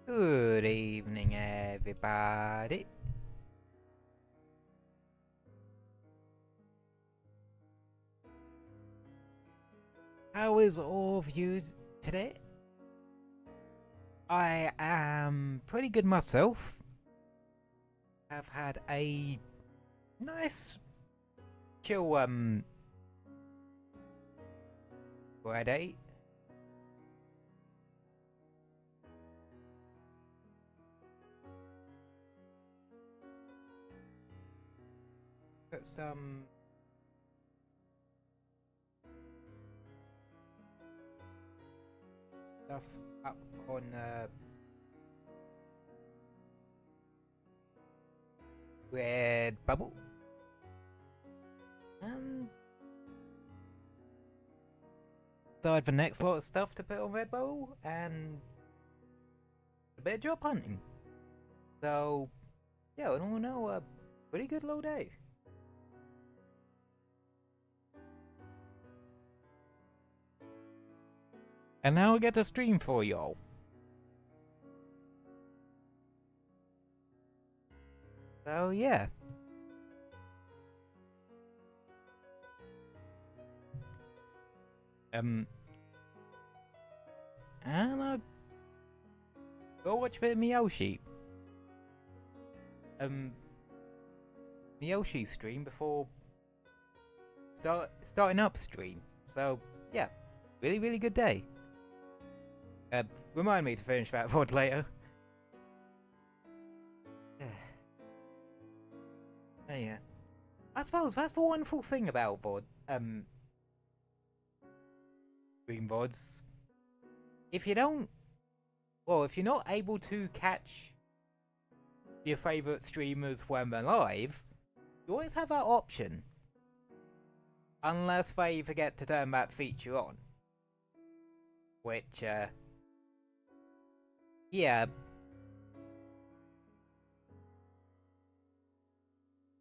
Good evening, everybody. How is all of you today? I am pretty good myself. I've had a nice, chill, Friday. Put some stuff up on Redbubble, and started the next lot of stuff to put on Redbubble, and a bit of job hunting. So yeah, all in all, a pretty good low day. And now I get to stream for y'all. So yeah. And I'll go watch a bit of Miyoshi. Miyoshi stream before starting up stream. So yeah, really good day. Remind me to finish that VOD later. Yeah. I suppose that's the wonderful thing about VOD, stream VODs. If you're not able to catch your favourite streamers when they're live, you always have that option. Unless they forget to turn that feature on. Which, yeah.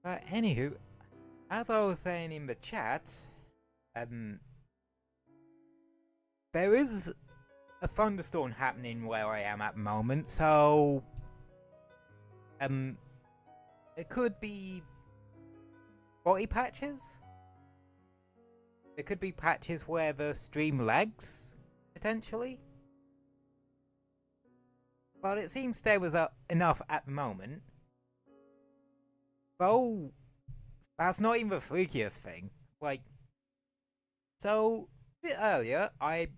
But anywho, as I was saying in the chat, there is a thunderstorm happening where I am at the moment, so it could be body patches. It could be patches where the stream lags, potentially. But it seems there was enough at the moment. Oh, that's not even the freakiest thing. Like, so a bit earlier, I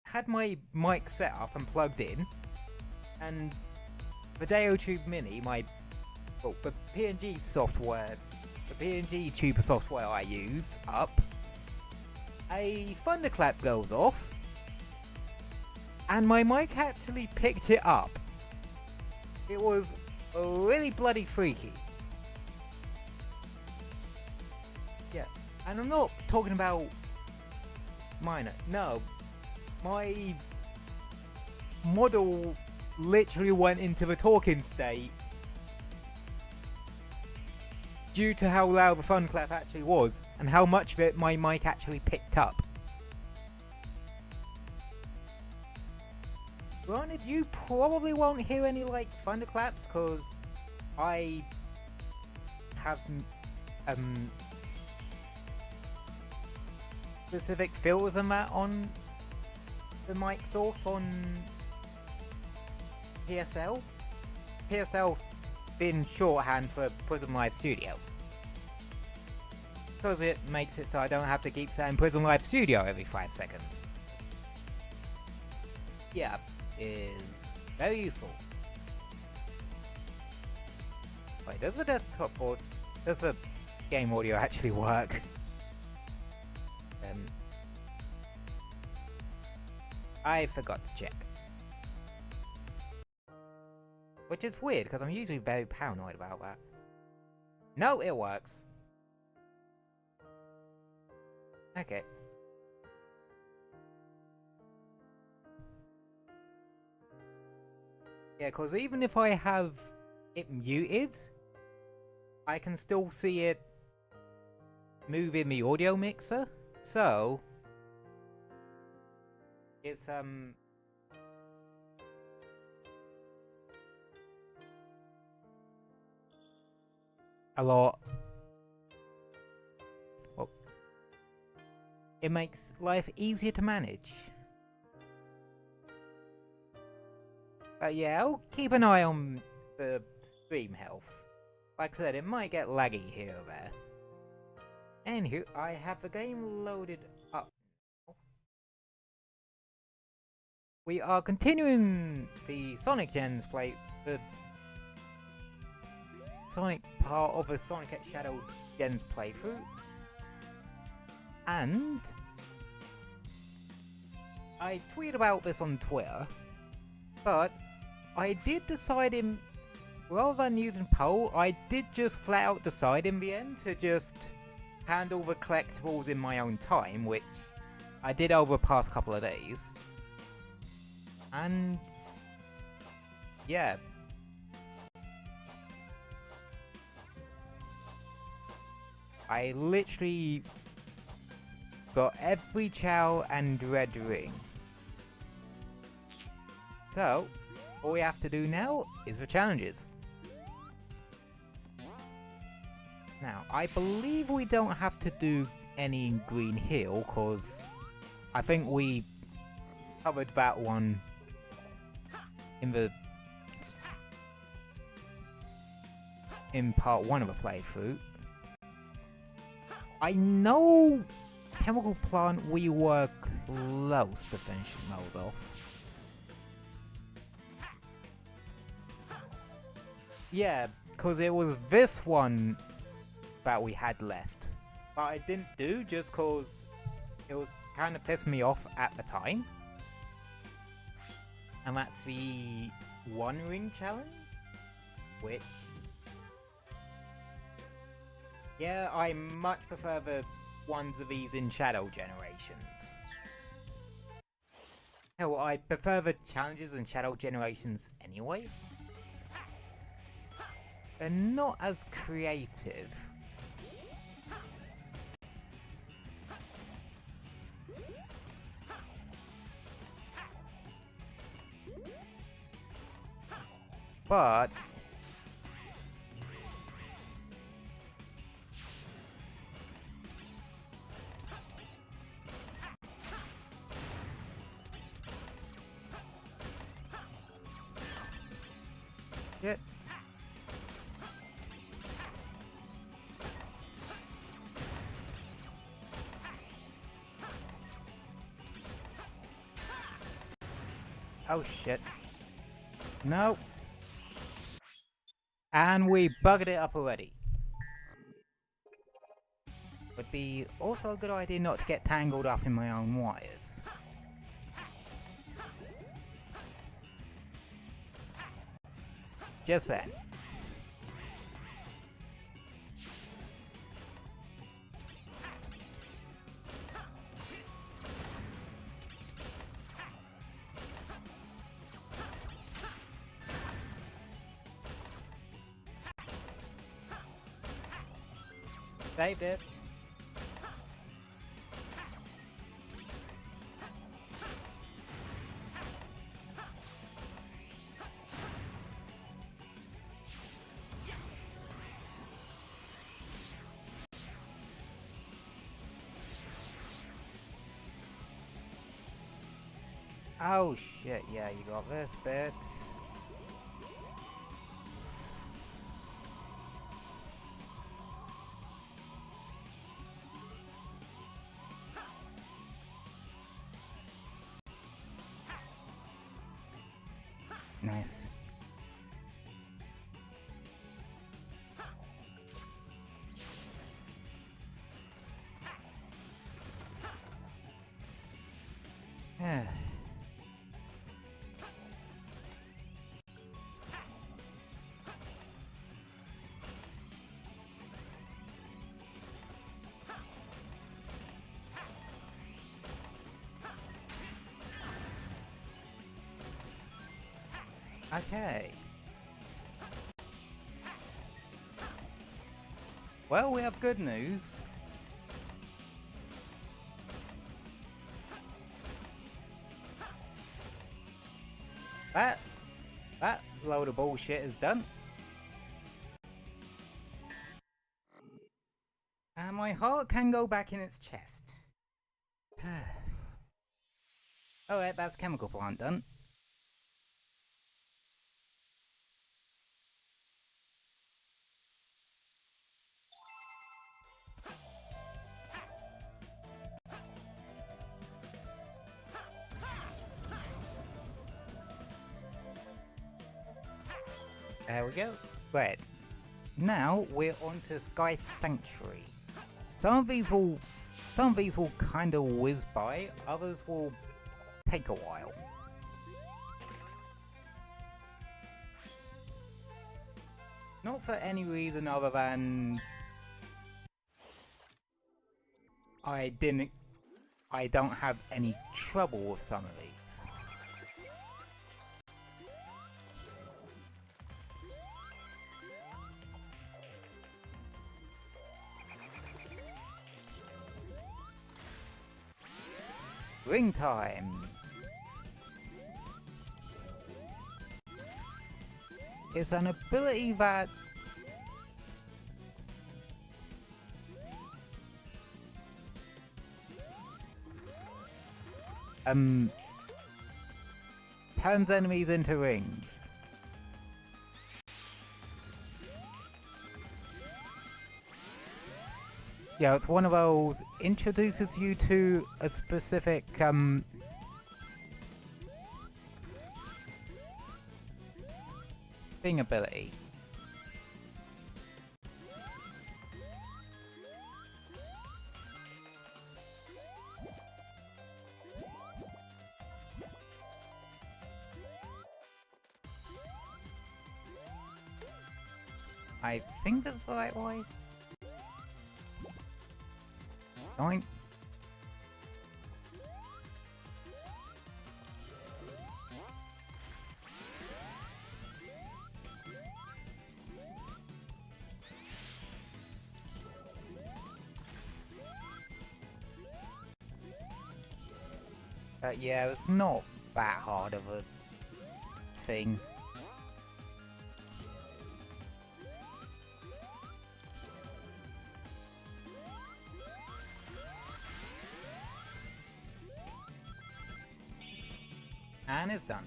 had my mic set up and plugged in, and the DeoTube Mini, the PNG software, the PNG tuber software I use up, a thunderclap goes off, and my mic actually picked it up. It was really bloody freaky. Yeah, and I'm not talking about minor. No, my model literally went into the talking state due to how loud the thunderclap actually was and how much of it my mic actually picked up. Granted, you probably won't hear any like thunderclaps because I have specific filters and that on the mic source on PSL. PSL's been shorthand for Prism Live Studio, because it makes it so I don't have to keep saying Prism Live Studio every 5 seconds. Yeah, is very useful. Wait, does the desktop or does the game audio actually work? I forgot to check. Which is weird, because I'm usually very paranoid about that. No, it works. Okay. Yeah, because even if I have it muted, I can still see it move in the audio mixer. So it's a lot. Well, it makes life easier to manage. But yeah, I'll keep an eye on the stream health. Like I said, it might get laggy here or there. Anywho, I have the game loaded up. We are continuing the Sonic Gens play, the Sonic part of the Sonic X Shadow Gens playthrough. And I tweeted about this on Twitter, but I did decide rather than using poll, I did just flat out decide in the end to just handle the collectibles in my own time, which I did over the past couple of days. And yeah, I literally got every Chow and Red Ring. So all we have to do now is the challenges. Now, I believe we don't have to do any in Green Hill, because I think we covered that one in part 1 of the playthrough. I know Chemical Plant we were close to finishing those off. Yeah, because it was this one that we had left, but I didn't do just because it was kind of pissing me off at the time. And that's the One Ring challenge, which, yeah, I much prefer the ones of these in Shadow Generations. Hell, I prefer the challenges in Shadow Generations anyway. They're not as creative. But shit. Oh shit. No. And we buggered it up already. Would be also a good idea not to get tangled up in my own wires. Just saying. Saved it. Oh shit, yeah, you got this bit. Nice. Yeah. Okay. Well, we have good news. That load of bullshit is done. my heart can go back in its chest. Alright, that's chemical plant done. There we go. Right. Now we're on to Sky Sanctuary. Some of these will kind of whiz by, others will take a while. Not for any reason other than I don't have any trouble with some of these. Ring time! It's an ability that turns enemies into rings. Yeah, it's one of those, introduces you to a specific thing ability. I think that's the right way. Going. Yeah, it's not that hard of a thing. And it's done.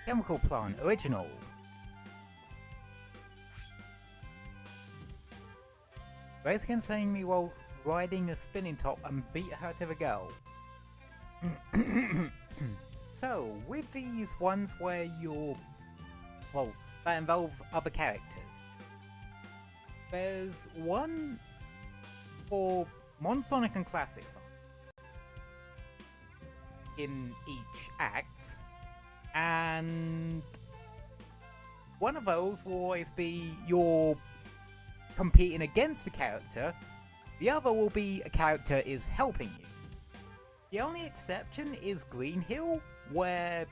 Chemical plant, original. Race against seeing me while riding a spinning top and beat her to the girl. So, with these ones where you're, well, that involve other characters, there's one for Sonic and Classic Sonic in each act, and one of those will always be you're competing against a character, the other will be a character is helping you. The only exception is Green Hill, where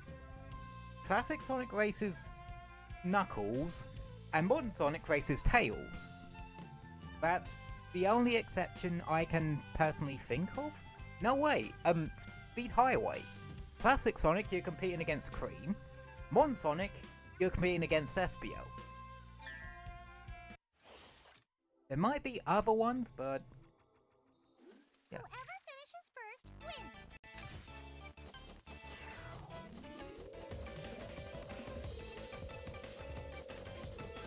Classic Sonic races Knuckles and Modern Sonic races Tails. That's the only exception I can personally think of. No way, Speed Highway. Classic Sonic, you're competing against Cream. Modern Sonic, you're competing against Espio. There might be other ones, but yeah. Whoever finishes first wins.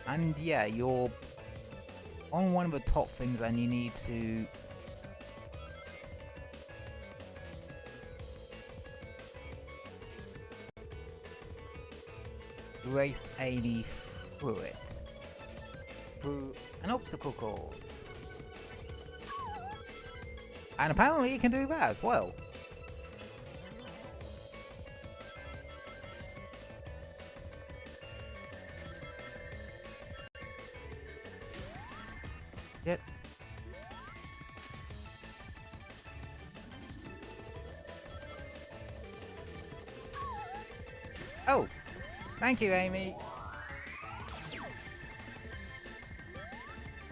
And yeah, you're on one of the top things and you need to race Amy through it. Through an obstacle course. And apparently you can do that as well. Yep. Oh! Thank you, Amy!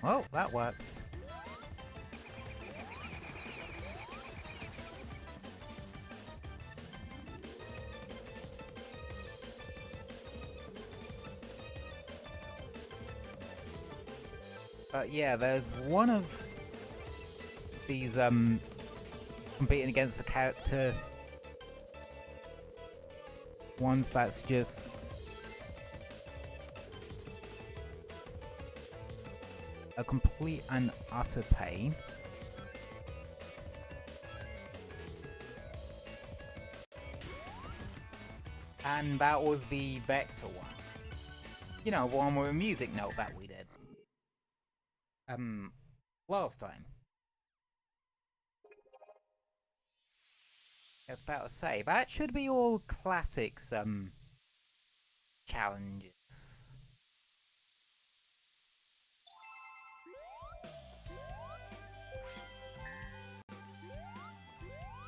Well, that works. But yeah, there's one of these competing against the character ones that's just a complete and utter pain. And that was the Vector one. You know, the one with a music note that we did. Last time. I was about to say, that should be all classics, challenges.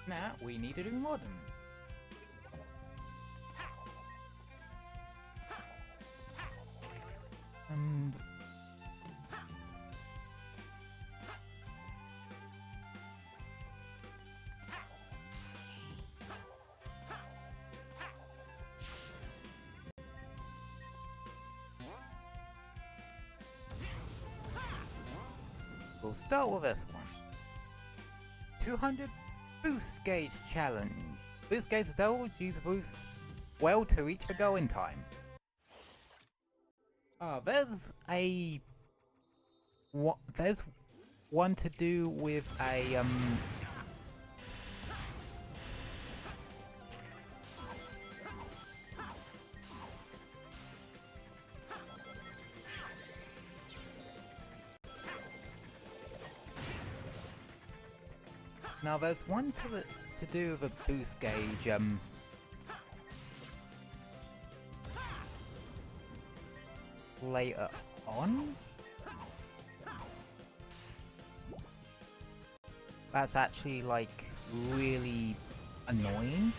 Now, we need to do modern. And... we'll start with this one. 200 boost gauge challenge. Boost gauge doubles use a boost well to reach the going time. There's a... what? There's one to do with a, now there's one to do with a boost gauge, later on? That's actually, like, really annoying.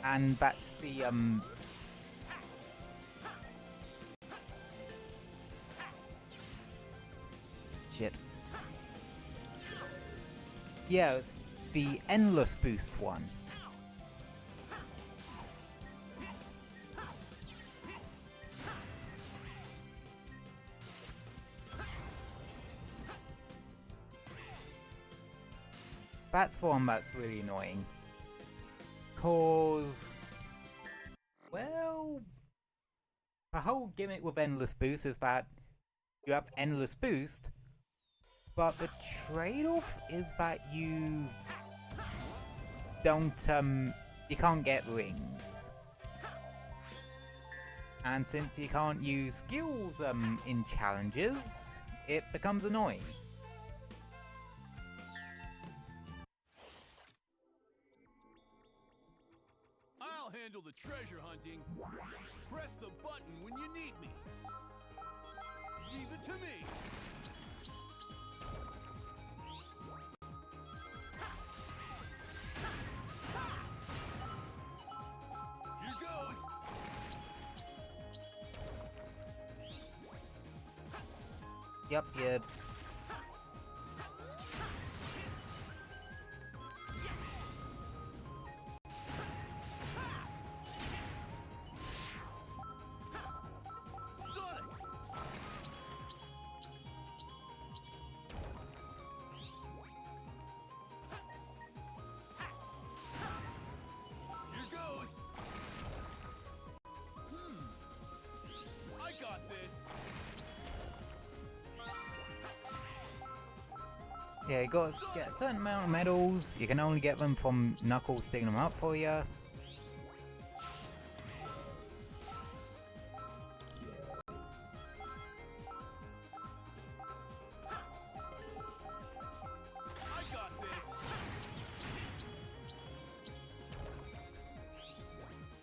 And that's the, shit. Yeah, it's the endless boost one. That's the one that's really annoying. Cause... well... the whole gimmick with endless boost is that you have endless boost, but the trade-off is that you don't, you can't get rings. And since you can't use skills, in challenges, it becomes annoying. I'll handle the treasure hunting. Press the button when you need me. Leave it to me. Here goes. Yep, yeah. Yeah, you got to get a certain amount of medals. You can only get them from Knuckles sticking them up for you.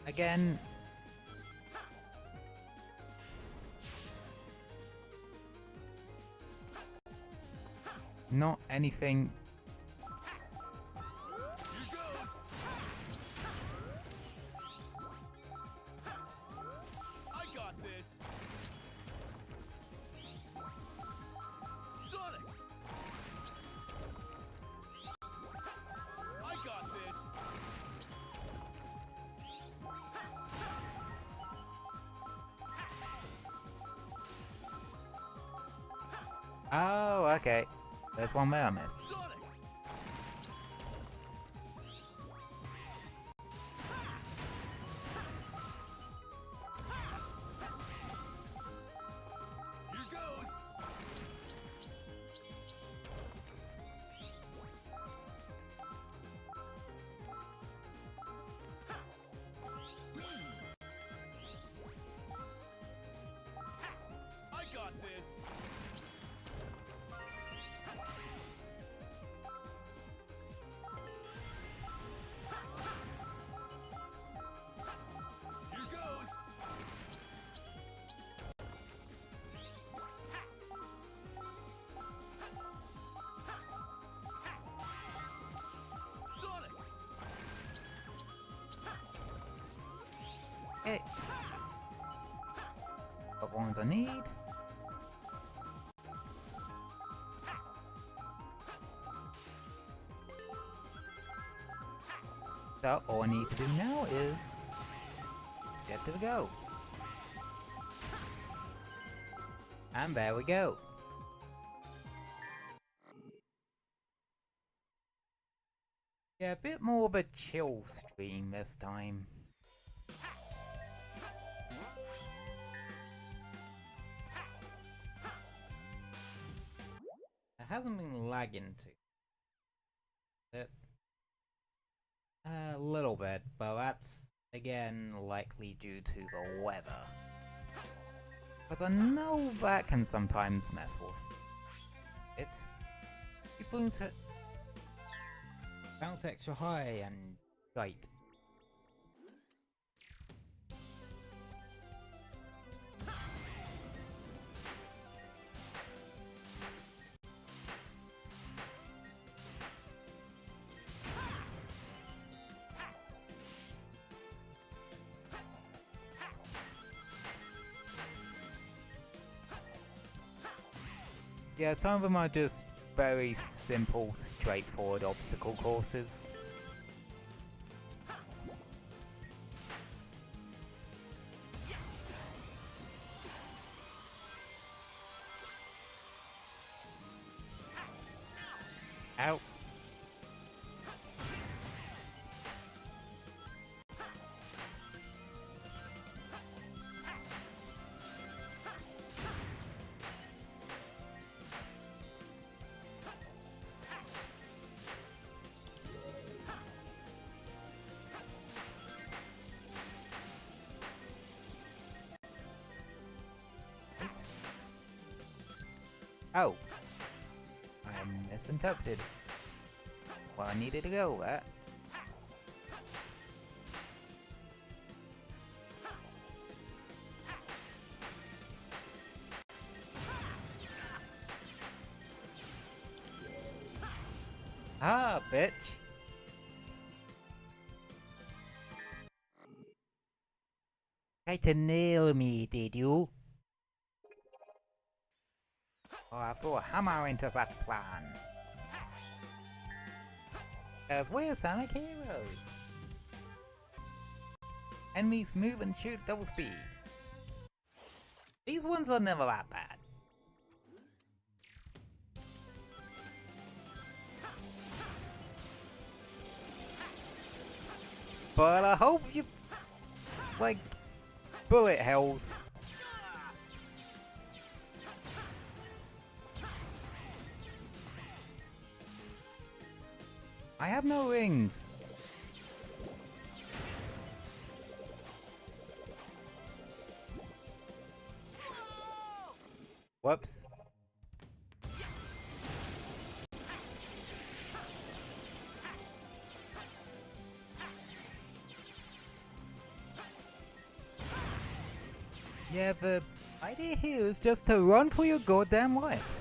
Again, not anything. I got this. Sonic. Okay, there's one there I missed. Sonic! Here goes! I got this! Here goes! Sonic! Okay. Got ones I need. So all I need to do now is let's get to the go. And there we go. Yeah, a bit more of a chill stream this time. It hasn't been lagging too. It, a little bit, but that's again likely due to the weather. Because I know that can sometimes mess with. These balloons bounce extra high and tight. Yeah, some of them are just very simple, straightforward obstacle courses. Ow. Oh. I misinterpreted. Well, I needed to go there. Ah, bitch. Tried to nail me, did you? Oh, I threw a hammer into that plan. Because we're Sonic heroes. Enemies move and shoot double speed. These ones are never that bad. But I hope you like bullet hells. I have no rings. Whoops. Yeah, the idea here is just to run for your goddamn life.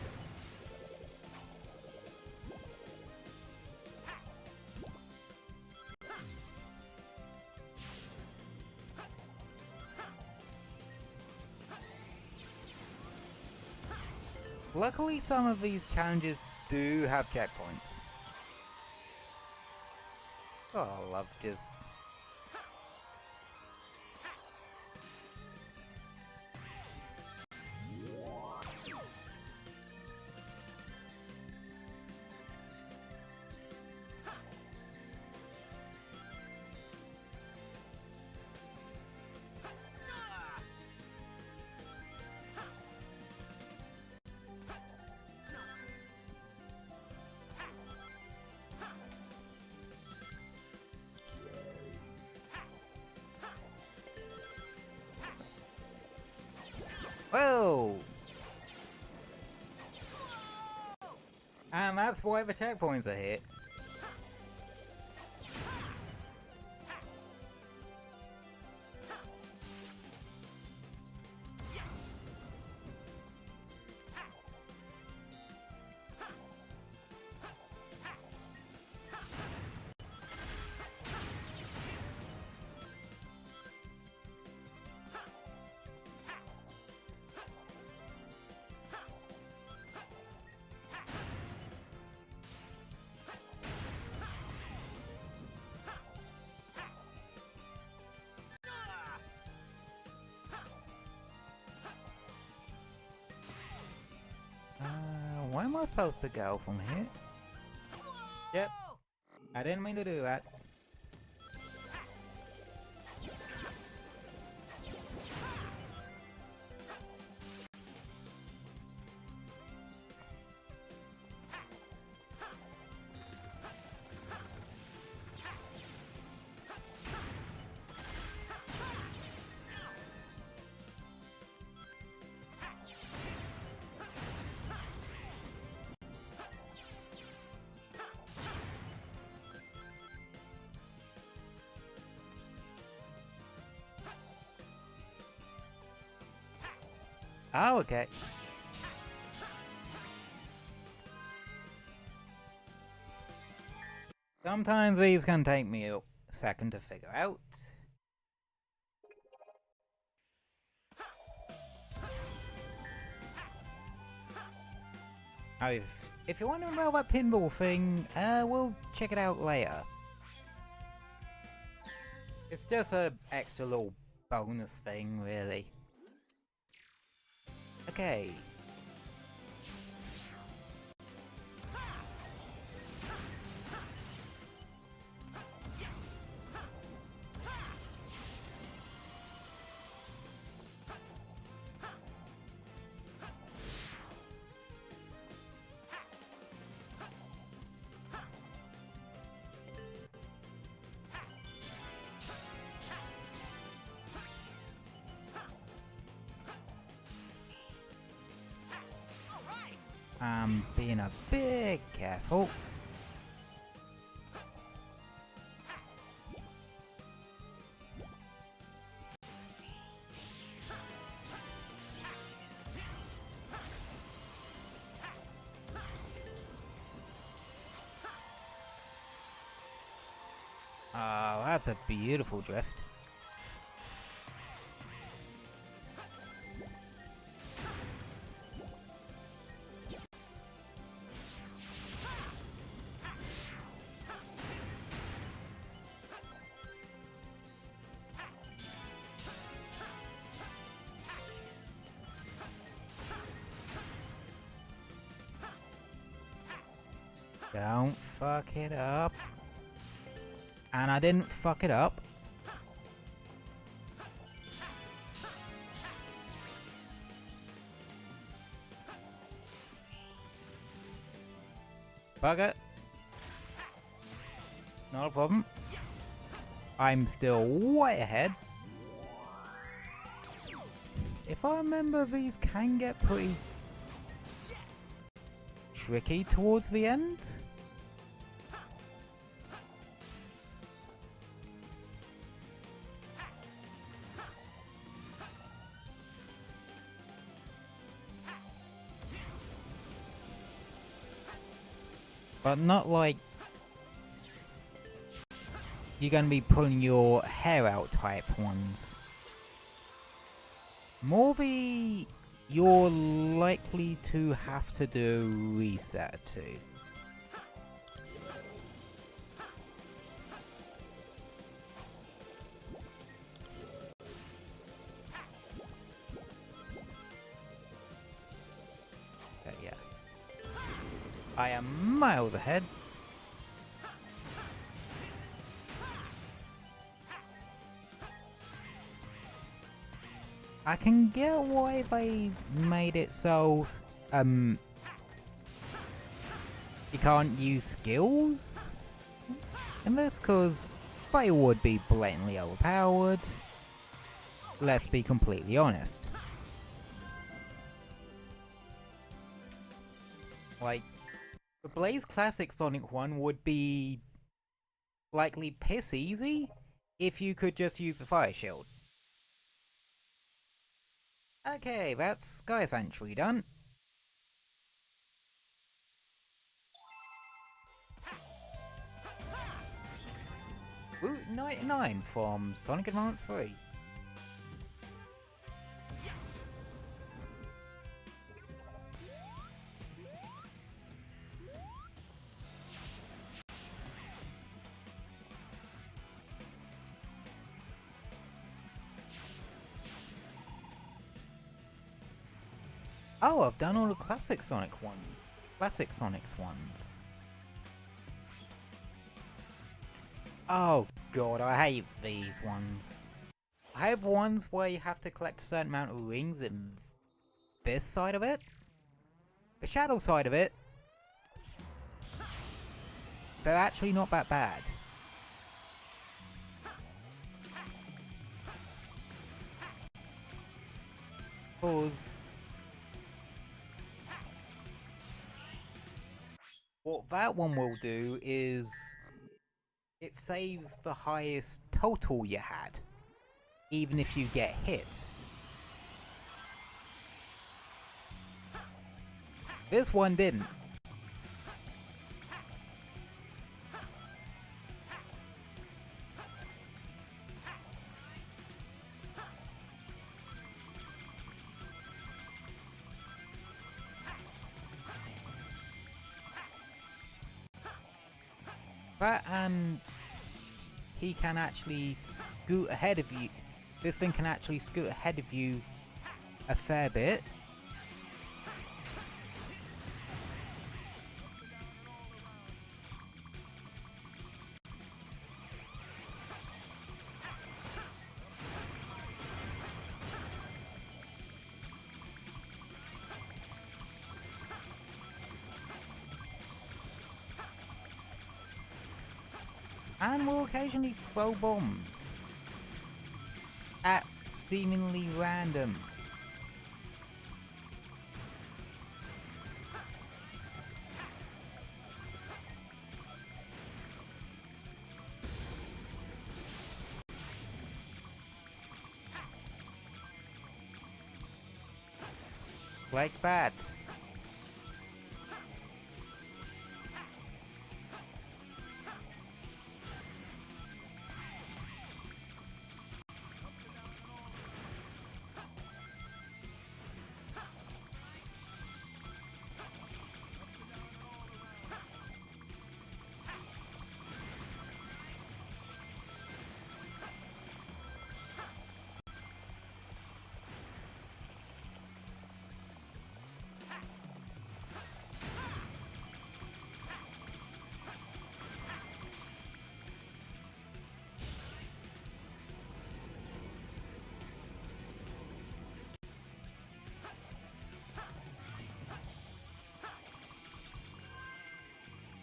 Luckily, some of these challenges do have checkpoints. Oh, I love just... Whoa! And that's why the checkpoints are hit. Where am I supposed to go from here? Yep. I didn't mean to do that. Oh, okay. Sometimes these can take me a second to figure out. Oh, if you're wondering about that pinball thing, we'll check it out later. It's just a extra little bonus thing, really. Okay. I'm being a bit careful. Oh, that's a beautiful drift. Don't fuck it up. And I didn't fuck it up. Bugger. Not a problem. I'm still way ahead. If I remember, these can get pretty tricky towards the end. But not like you're going to be pulling your hair out type ones. More the you're likely to have to do reset to. Okay, yeah. I am miles ahead. I can get why they made it so, you can't use skills in this, because they would be blatantly overpowered. Let's be completely honest. Like, the Blaze Classic Sonic one would be likely piss easy if you could just use the Fire Shield. Okay, that's Sky Sanctuary done. Route 99 from Sonic Advance 3. Oh, I've done all the classic Sonics ones. Oh god, I hate these ones. I have ones where you have to collect a certain amount of rings in this side of it. The shadow side of it, they're actually not that bad. Cause what that one will do is it saves the highest total you had, even if you get hit. This one didn't. That and he can actually scoot ahead of you. This thing can actually scoot ahead of you a fair bit. And will occasionally throw bombs at seemingly random. Like that.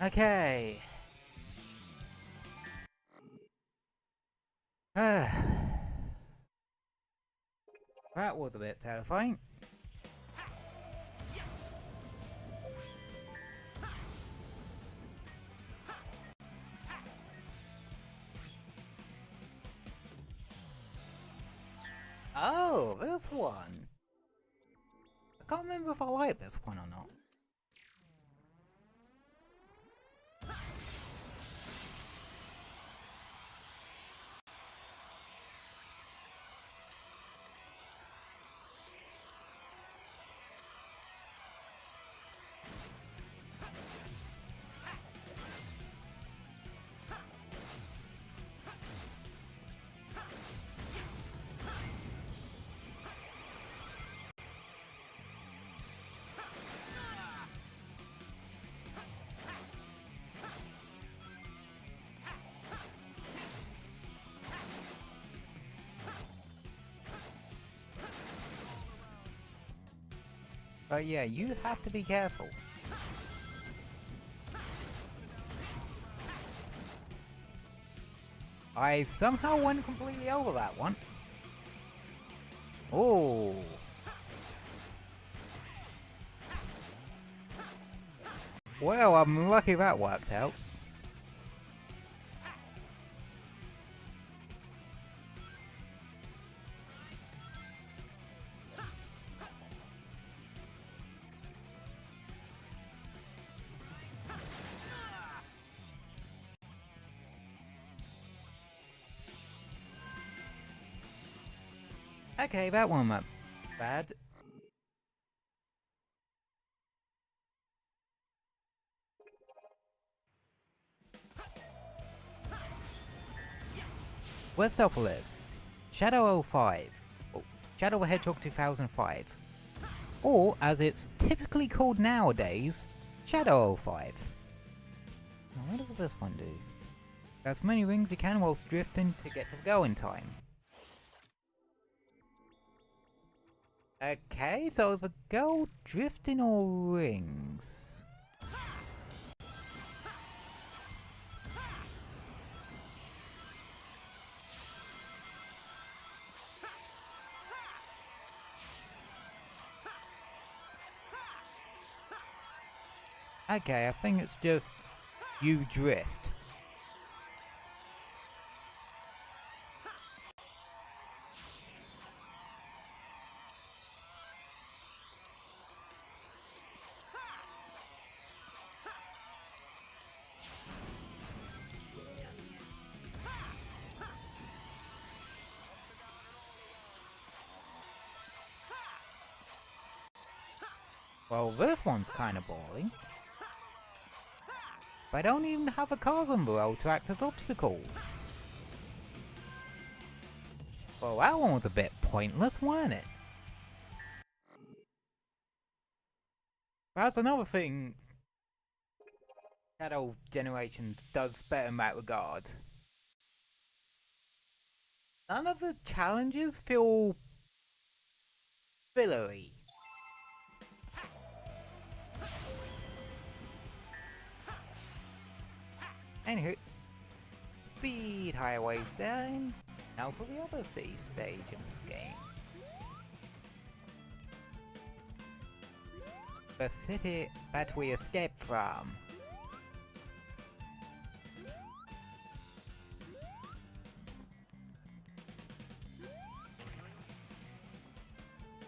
Okay. That was a bit terrifying. Oh, this one. I can't remember if I like this one or not. But yeah, you have to be careful. I somehow went completely over that one. Oh. Well, I'm lucky that worked out. Okay, that one went bad. Westopolis, Shadow 05, oh, Shadow the Hedgehog 2005, or as it's typically called nowadays, Shadow 05. Now what does this one do? As many rings you can whilst drifting to get to the goal in time. Okay, so is the goal drifting or rings? Okay, I think it's just you drift. Well, this one's kinda boring. I don't even have a cars on below to act as obstacles. Well, that one was a bit pointless, wasn't it? That's another thing Shadow Generations does better in that regard. None of the challenges feel fillery. Anywho, speed highways down. Now for the other sea stage in this game. The city that we escaped from.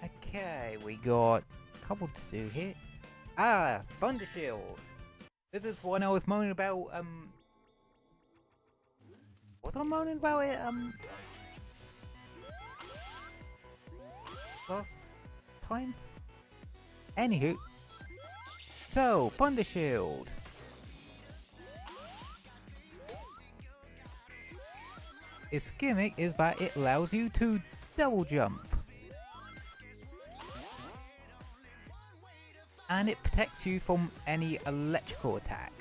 Okay, we got a couple to do here. Ah, Thunder Shield. This is one I was moaning about, was I moaning about it, last time? Anywho. So, Thunder Shield. Its gimmick is that it allows you to double jump. And it protects you from any electrical attack.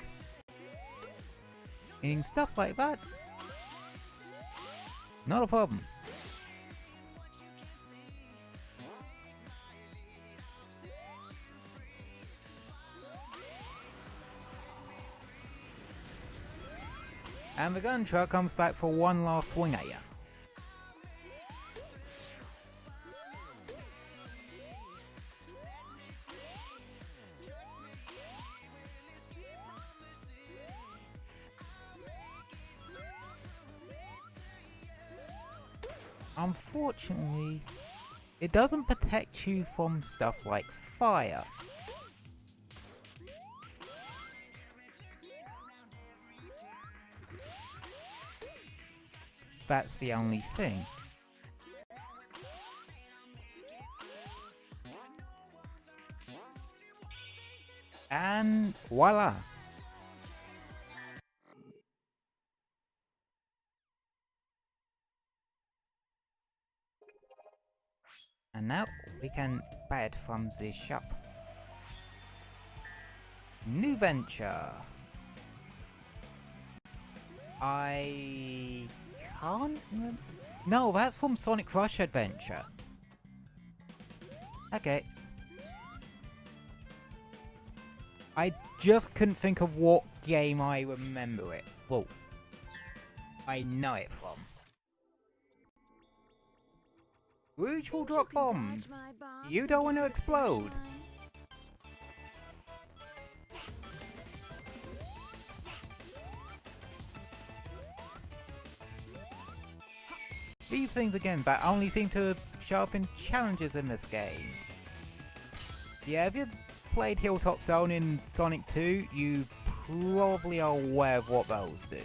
Meaning stuff like that, not a problem. And the gun truck comes back for one last swing at you. Unfortunately, it doesn't protect you from stuff like fire. That's the only thing. And voila! And now we can buy it from the shop. New venture. I can't remember. No, that's from Sonic Rush Adventure. Okay. I just couldn't think of what game I remember it. Well, I know it from. Rouge will drop bombs. You don't want to explode. these things again that only seem to show up in challenges in this game. Yeah, if you've played Hilltop Zone in Sonic 2, you probably are aware of what those do.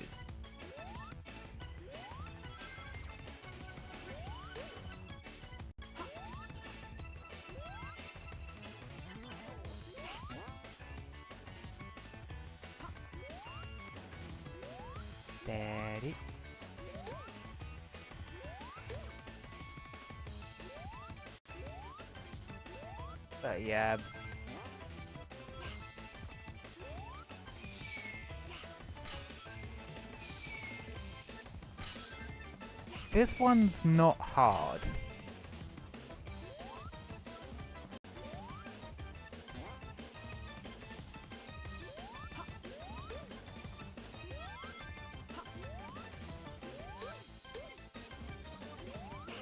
Daddy. But yeah. This one's not hard.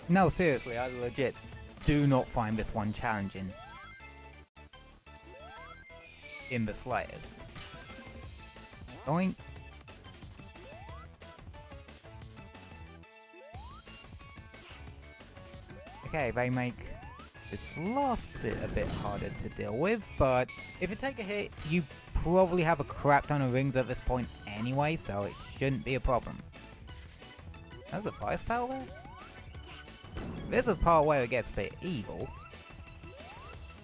No, seriously, I legit do not find this one challenging. In the slightest. Going. Okay, they make this last bit a bit harder to deal with, but if you take a hit, you probably have a crap ton of rings at this point anyway, so it shouldn't be a problem. There's a fire spell there? There's a part where it gets a bit evil.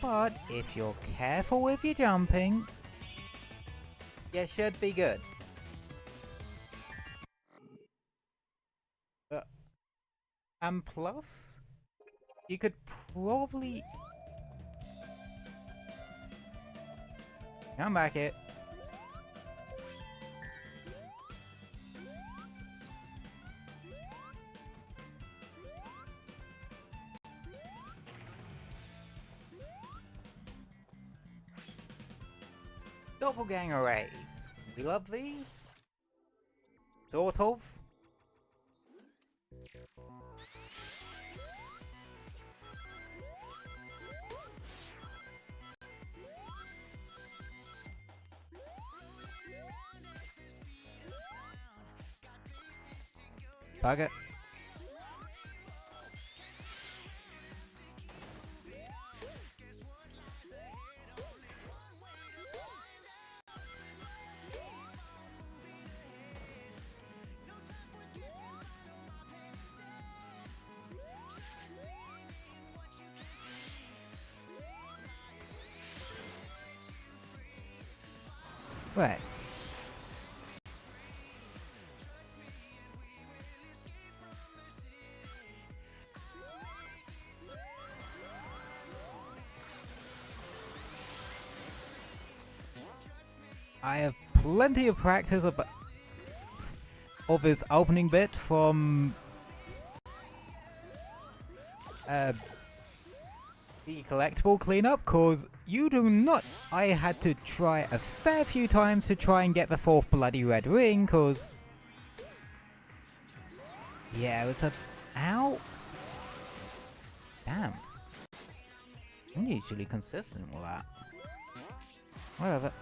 But if you're careful with your jumping, you should be good. And plus, you could probably... Come back here. Doppelganger arrays. We love these. Sort of. Bugger. Right. I have plenty of practice of this opening bit from the collectible cleanup, cause you do not. I had to try a fair few times to try and get the fourth bloody red ring, cause yeah, it was a ow. Damn, I'm usually consistent with that. Whatever.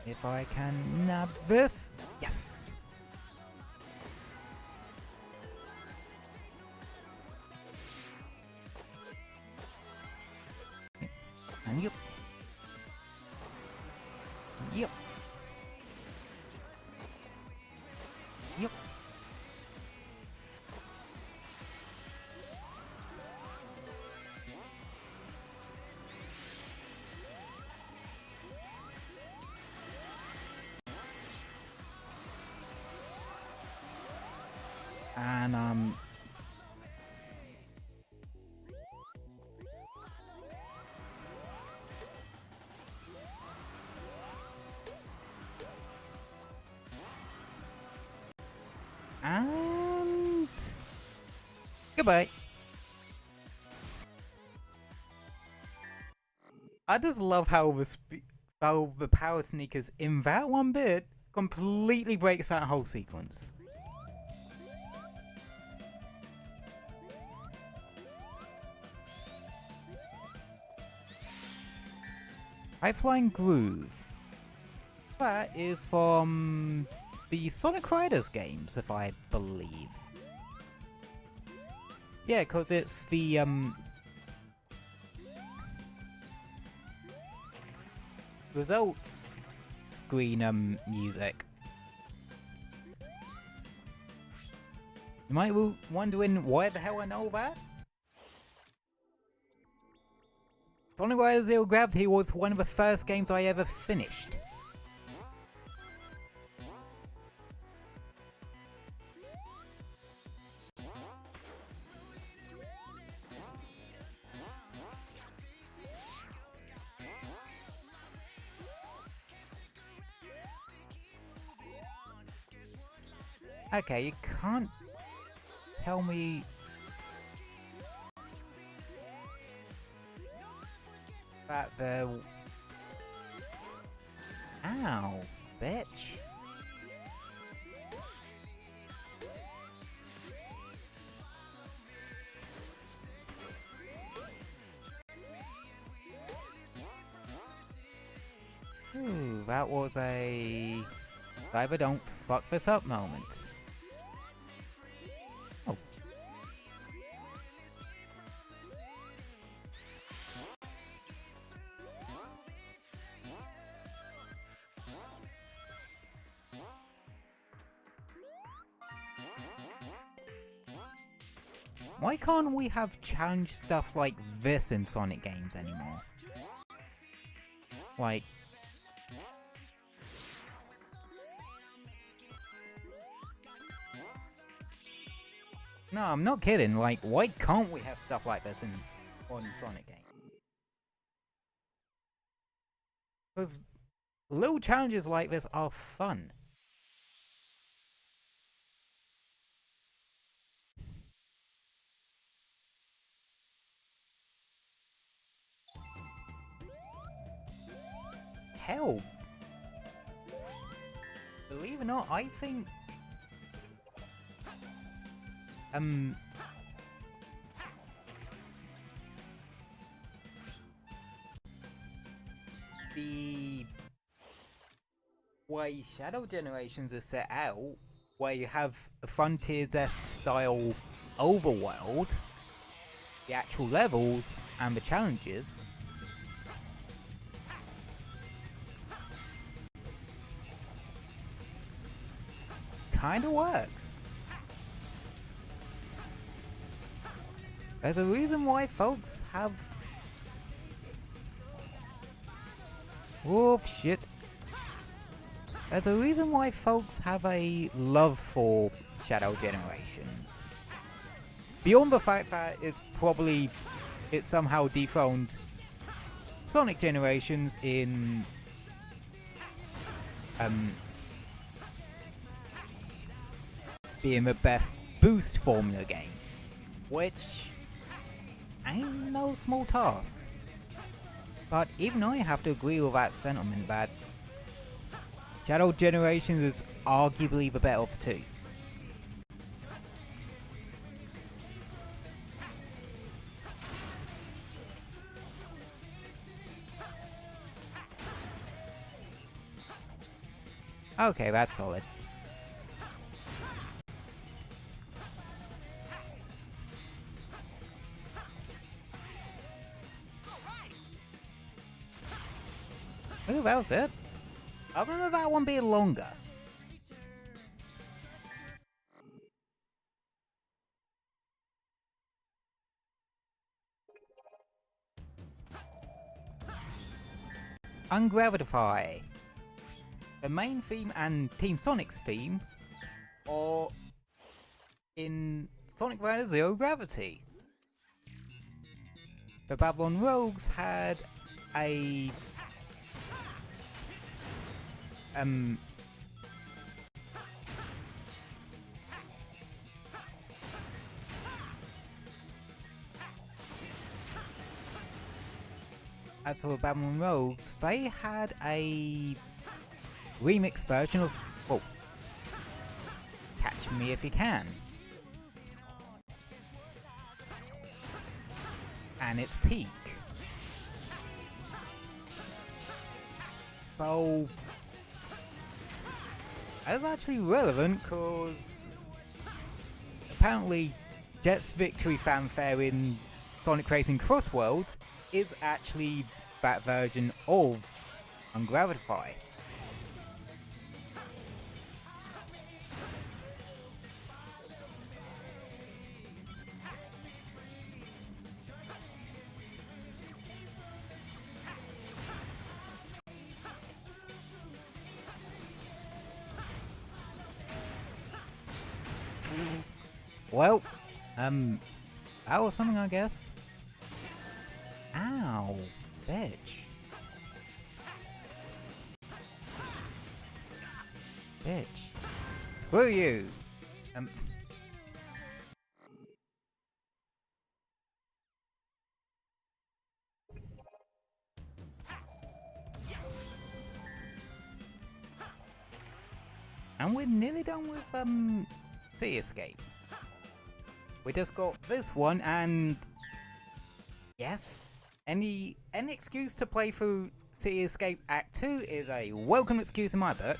If I can nab this, yes. And yep. Yep. Yep. And goodbye. I just love how the power sneakers in that one bit completely breaks that whole sequence. High Flying Groove. That is from the Sonic Riders games, if I believe. Yeah, because it's the results screen music. You might be wondering why the hell I know that? Sonic Riders Zero Gravity was one of the first games I ever finished. Okay, you can't tell me that the... Ow, bitch. Ooh, that was a... Diver don't fuck this up moment. Oh. Why can't we have challenge stuff like this in Sonic games anymore? Like... No, I'm not kidding. Like, why can't we have stuff like this on Sonic games? Because little challenges like this are fun. Hell, believe it or not, I think the way Shadow Generations is set out, where you have a Frontiers-esque style overworld, the actual levels and the challenges, kinda works. There's a reason why folks have... Whoop, shit. There's a reason why folks have a love for Shadow Generations. Beyond the fact that it's somehow dethroned Sonic Generations in... being the best boost formula game. Which... ain't no small task. But even I have to agree with that sentiment that Shadow Generations is arguably the better of the two. Okay, that's solid. Ooh, that was it. I remember that one being longer. Ungravitify. The main theme and Team Sonic's theme are in Sonic Riders Zero Gravity. The Babylon Rogues had a as for the Babylon Rogues, they had a remix version of, well, Catch Me If You Can. And its peak. So, That's actually relevant because apparently Jet's victory fanfare in Sonic Racing Cross Worlds is actually that version of Ungravitify. Well, that was something, I guess. Ow, bitch. Bitch. Screw you. And we're nearly done with, City Escape. We just got this one, and yes, any excuse to play through City Escape Act 2 is a welcome excuse in my book.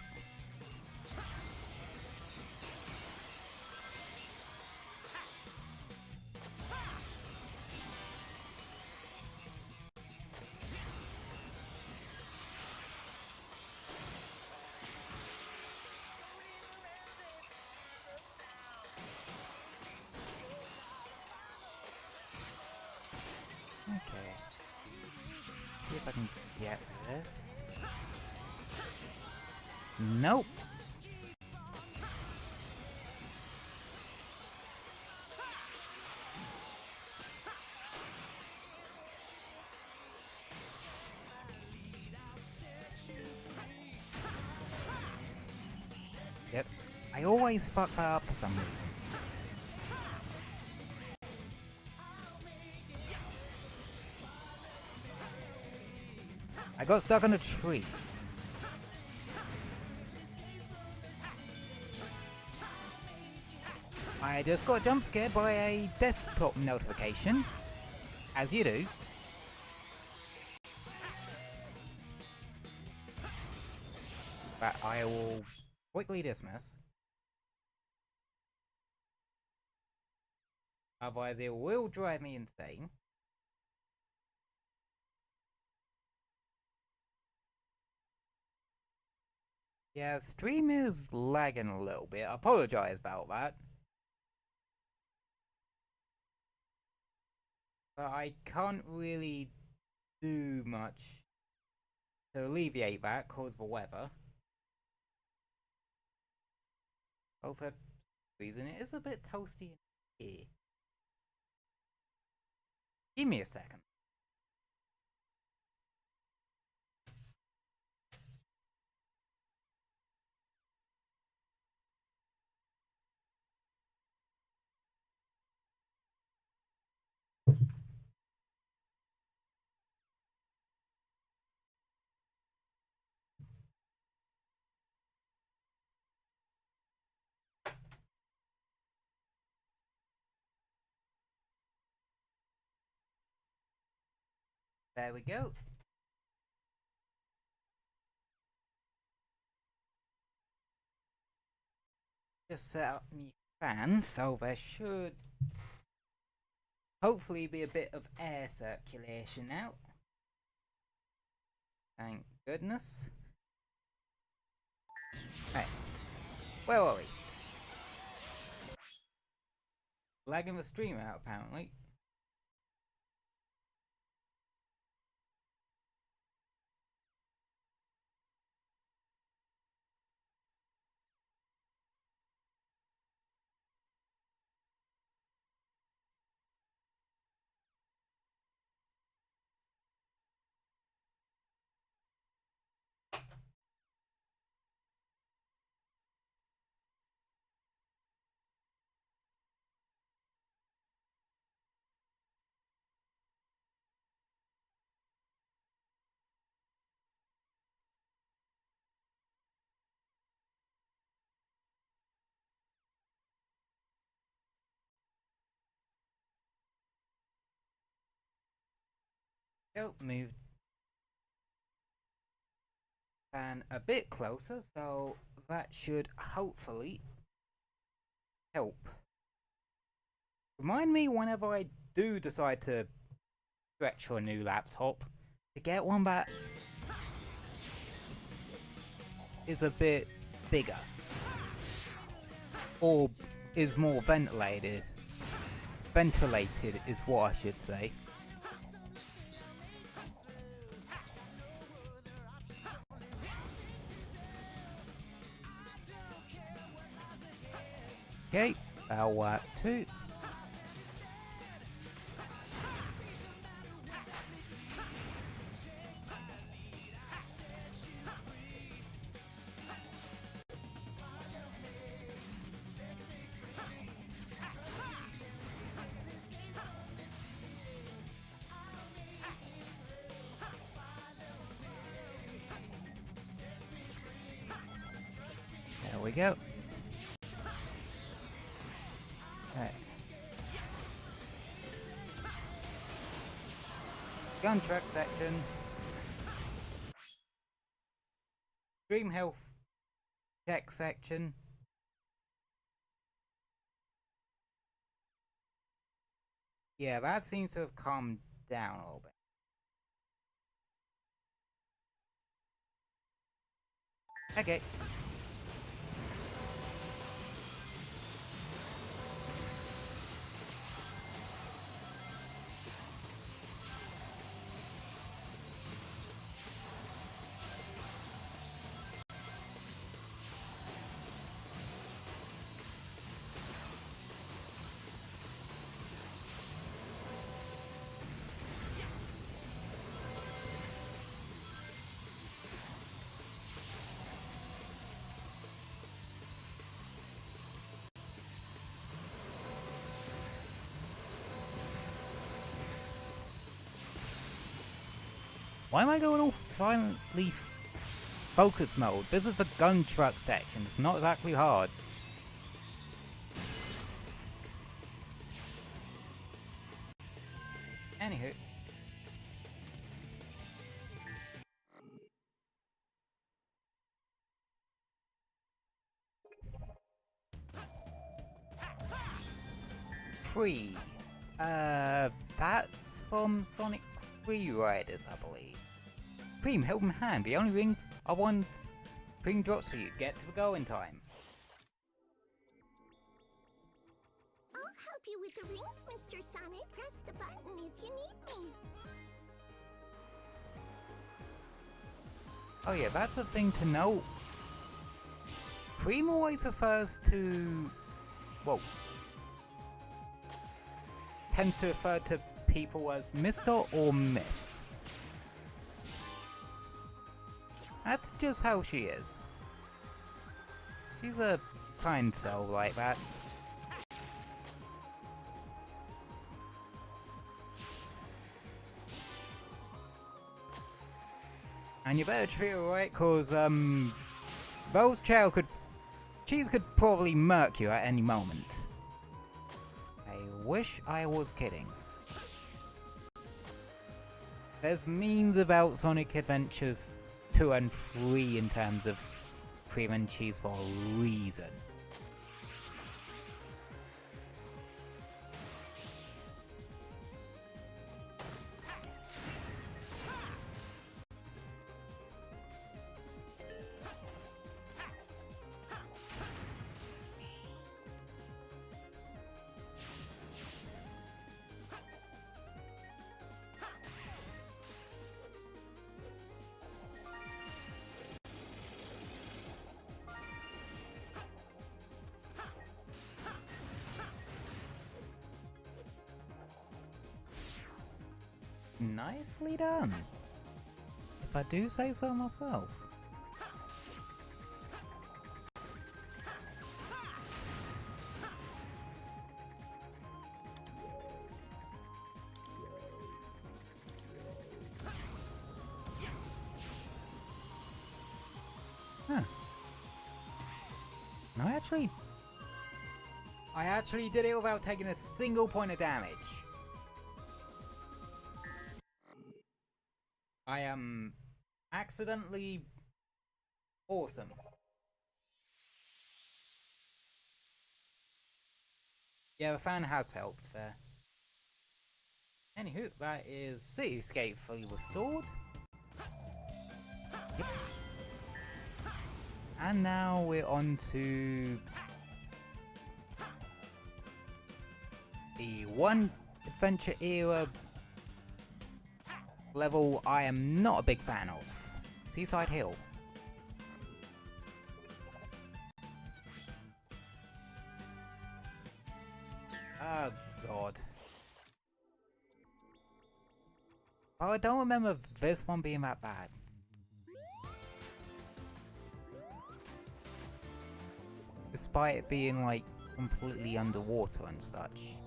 Okay. See if I can get this. Nope. Yep. I always fuck that up for some reason. I got stuck on a tree. I just got jump scared by a desktop notification, as you do. But I will quickly dismiss. Otherwise it will drive me insane. Yeah, stream is lagging a little bit. I apologize about that. But I can't really do much to alleviate that because of the weather. Oh, for reason it is a bit toasty in here. Give me a second. There we go. Just set up my fan, so there should hopefully be a bit of air circulation now. Thank goodness. Right, where are we? Lagging the stream out apparently. Go, move fan a bit closer so that should hopefully help. Remind me whenever I do decide to stretch for a new laptop to get one that is a bit bigger or is more ventilated. Ventilated is what I should say. Okay, that'll work too. There we go. Okay. Gun truck section. Dream health check section. Yeah, that seems to have calmed down a little bit. Okay. Why am I going all silently focus mode? This is the gun truck section. It's not exactly hard. Anywho. Free. That's from Sonic Free Riders, I believe. Cream, help in hand. The only rings are ones Cream drops for you. Get to the goal in time. I'll help you with the rings, Mr. Sonic. Press the button if you need me. Oh yeah, that's a thing to note. Cream always refers to... Whoa. Tend to refer to people as Mr. or Miss. That's just how she is. She's a kind soul like that. And you better treat her right, cause Rose Chow cheese could probably murk you at any moment. I wish I was kidding. There's memes about Sonic Adventures 2 and 3 in terms of cream and cheese for a reason. Nicely done, if I do say so myself. Huh. No, I actually did it without taking a single point of damage. I am accidentally awesome. Yeah, the fan has helped there. Anywho, that is Cityscape fully restored. Yep. And now we're on to the one adventure era level I am not a big fan of. Seaside Hill. Oh god. Oh, I don't remember this one being that bad. Despite it being like completely underwater and such.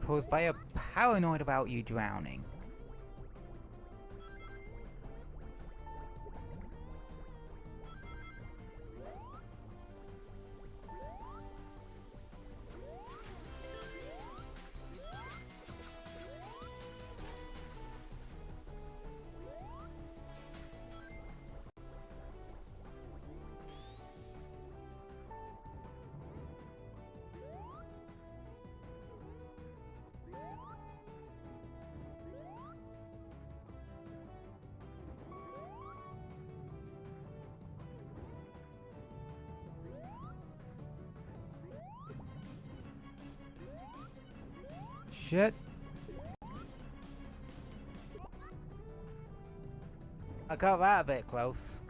Because they are paranoid about you drowning. Shit. I got that a bit close.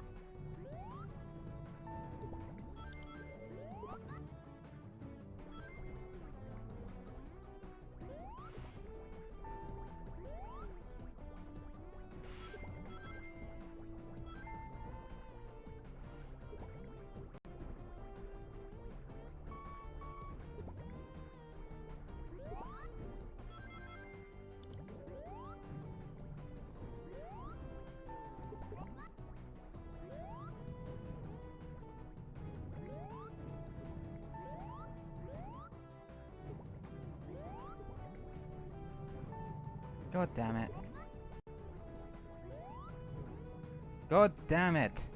God damn it. God damn it.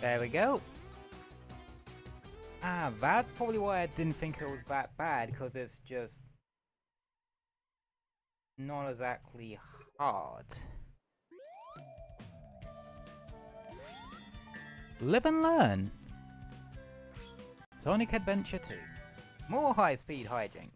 There we go. Ah, that's probably why I didn't think it was that bad, because it's just not exactly hard. Live and learn. Sonic Adventure 2. More high-speed hijinks.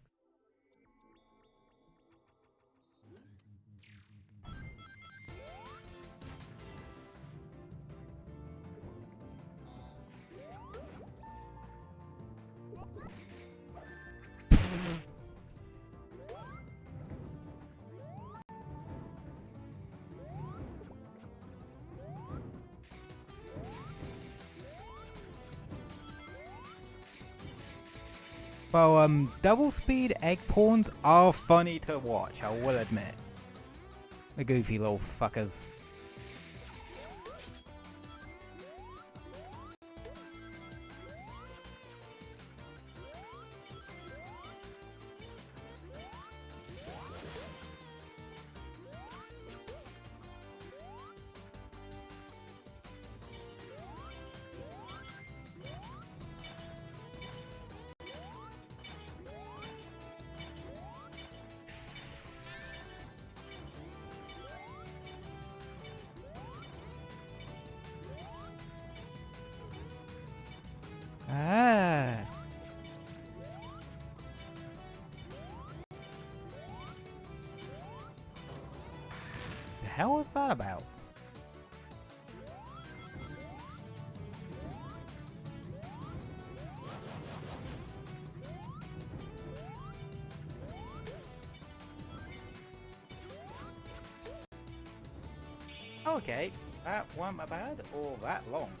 Well, double speed egg pawns are funny to watch, I will admit. The goofy little fuckers. Ah. The hell was that about? Okay, that wasn't bad or that long.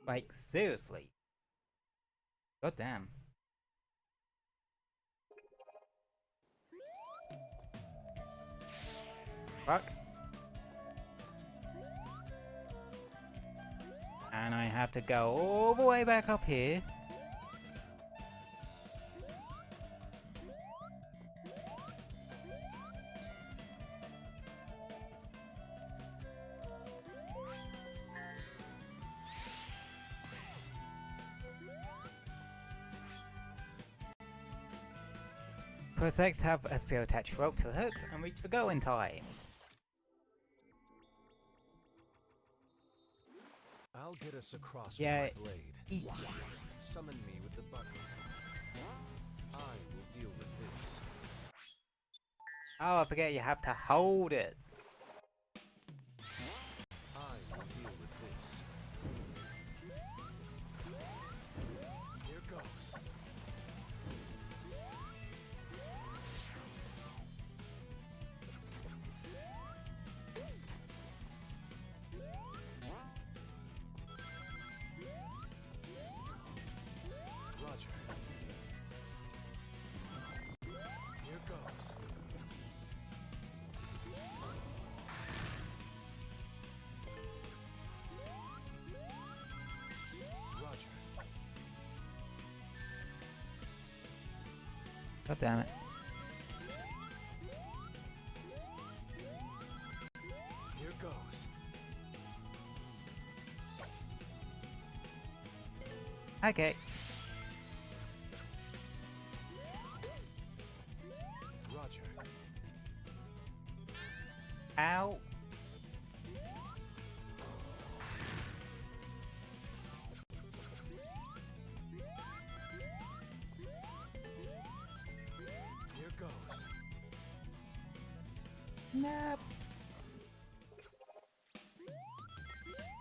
Like, seriously. God damn. Fuck. And I have to go all the way back up here. Press X to have SPO attach rope to hooks and reach the goal in time. I'll get us across Yeah, with my blade. each. Summon me with the button. I will deal with this. Oh, I forget you have to hold it. I will deal with this. Here goes. Roger. Here goes. Roger. God damn it. Here goes. Okay. Roger. Ow. Here goes. Nope.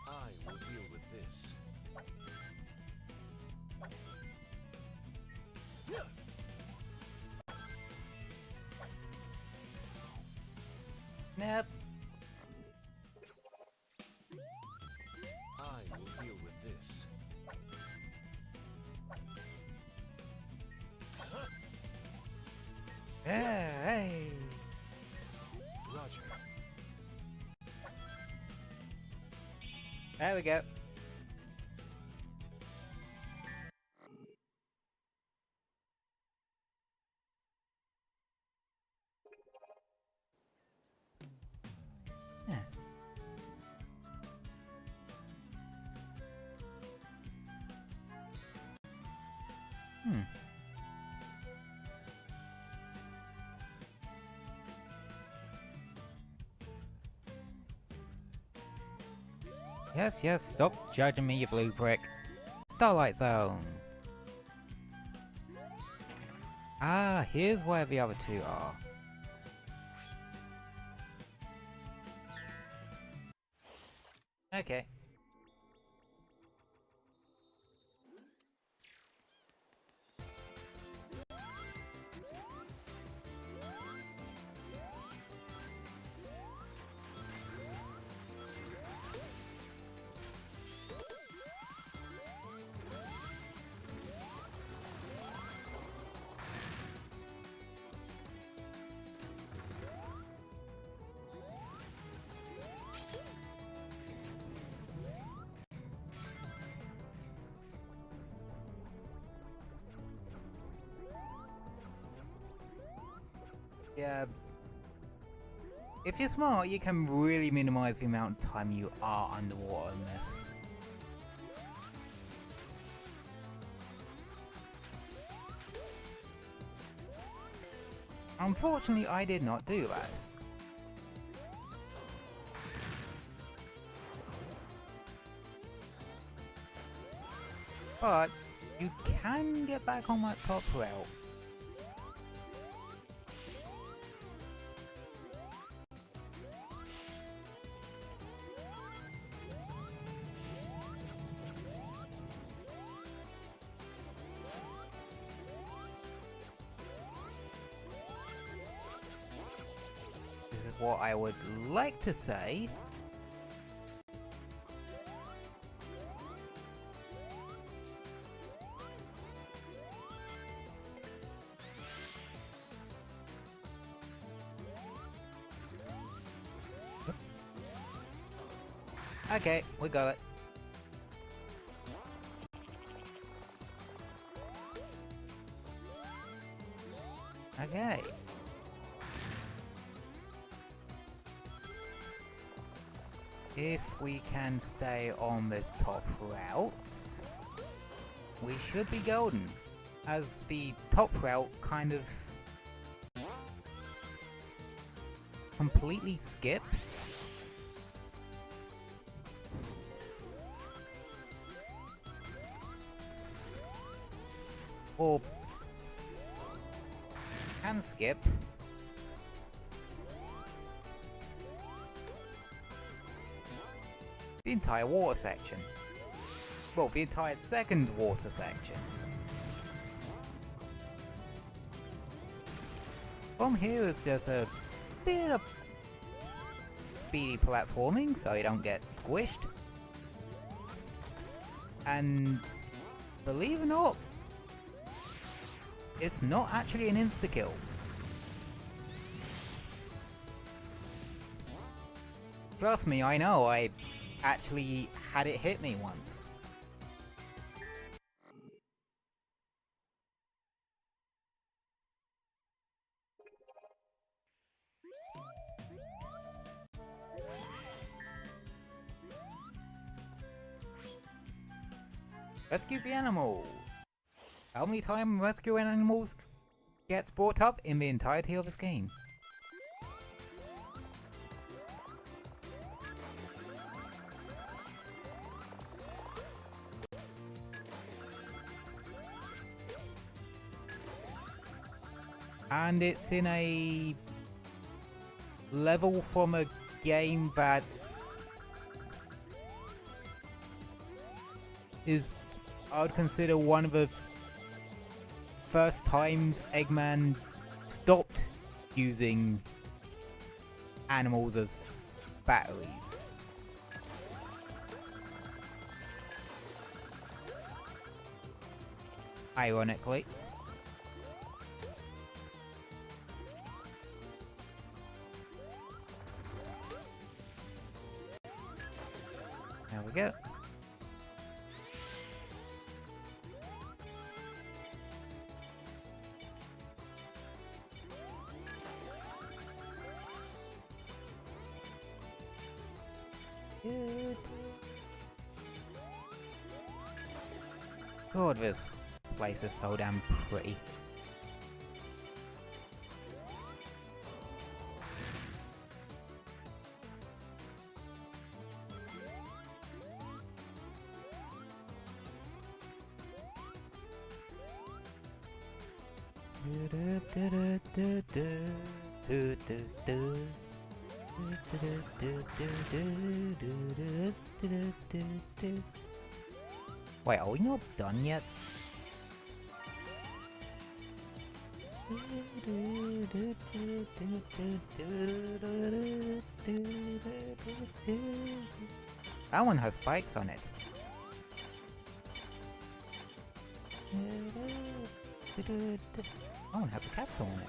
I will deal with this. Nope. I will deal with this. Hey. Roger. There we go. Yeah. Hmm. Yes, yes, stop judging me, you blue prick. Starlight Zone. Ah, here's where the other two are. Okay. Yeah. If you're smart, you can really minimize the amount of time you are underwater in this. Unfortunately, I did not do that. But you can get back on that top rail. what I would like to say. Okay, we got it. Okay. If we can stay on this top route, we should be golden. As the top route kind of completely skips. Or can skip the entire water section. Well, the entire second water section. From here is just a bit of speedy platforming so you don't get squished. And believe it or not, it's not actually an insta-kill. Trust me, I know, I actually had it hit me once. Rescue the animal! How many times rescuing animals gets brought up in the entirety of this game? And it's in a level from a game that is, I would consider, one of the first times Eggman stopped using animals as batteries. Ironically. There we go. God, this place is so damn pretty. Wait, are we not done yet? That one has spikes on it. That one has a capsule on it.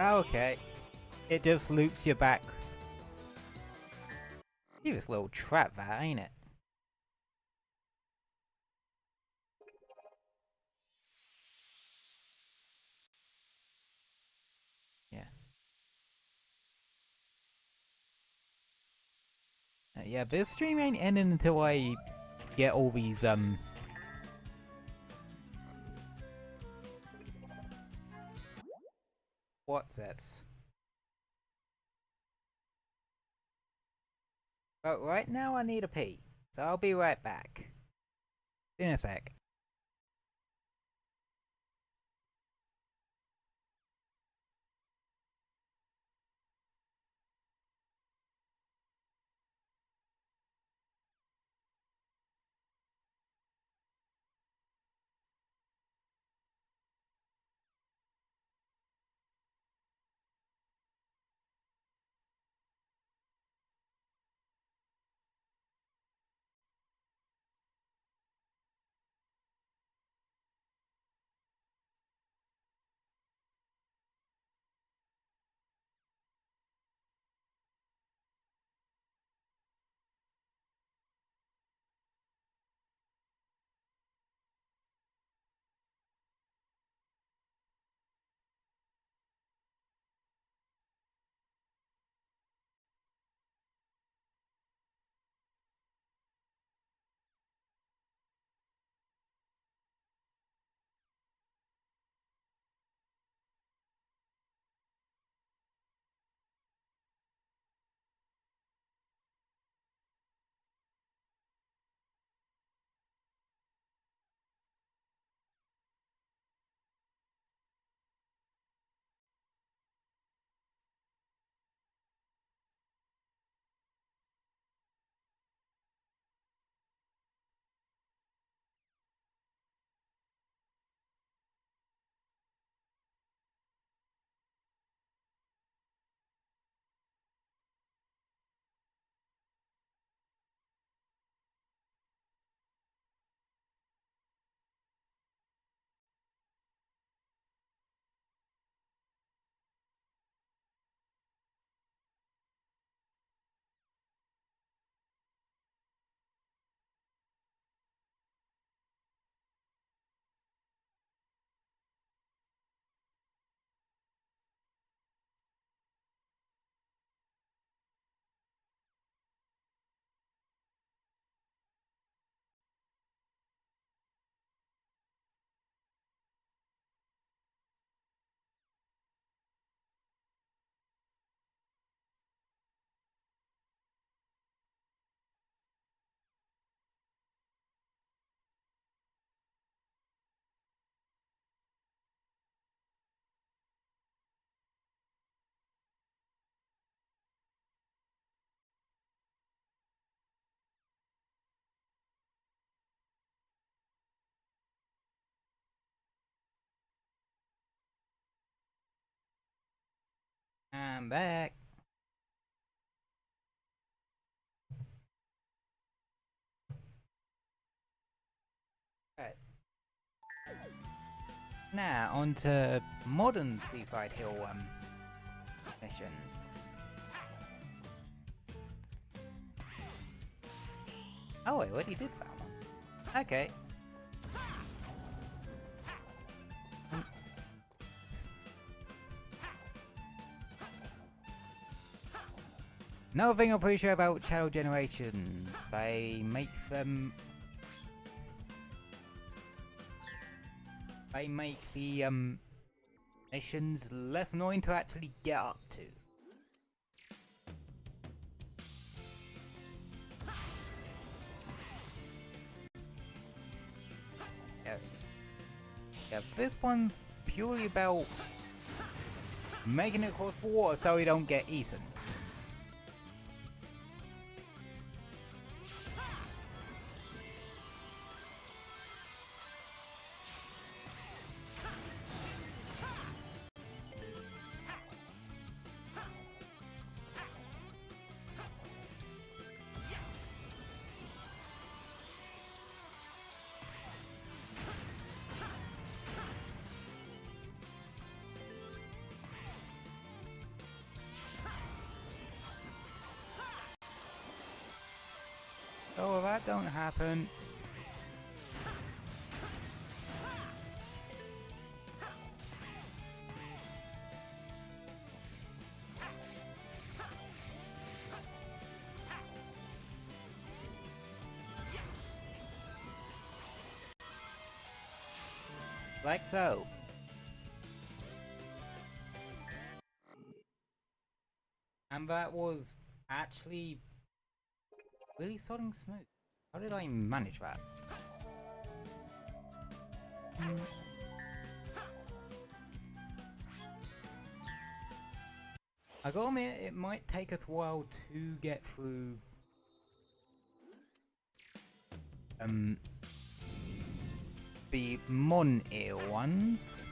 Okay. It just loops you back. You this little trap that, ain't it? Yeah. Yeah, this stream ain't ending until I get all these, what's this? But right now I need a pee, so I'll be right back. In a sec. I'm back. Right. Now on to modern Seaside Hill missions. Oh, I already did that one. Okay. Another thing I appreciate about channel generations, they make them... They make the missions less annoying to actually get up to. Yeah, this one's purely about making it across the water so we don't get eaten. Oh, that don't happen. Like so. And that was actually really sodding smooth. How did I manage that? I gotta admit, it might take us a while to get through the Mon-ear ones.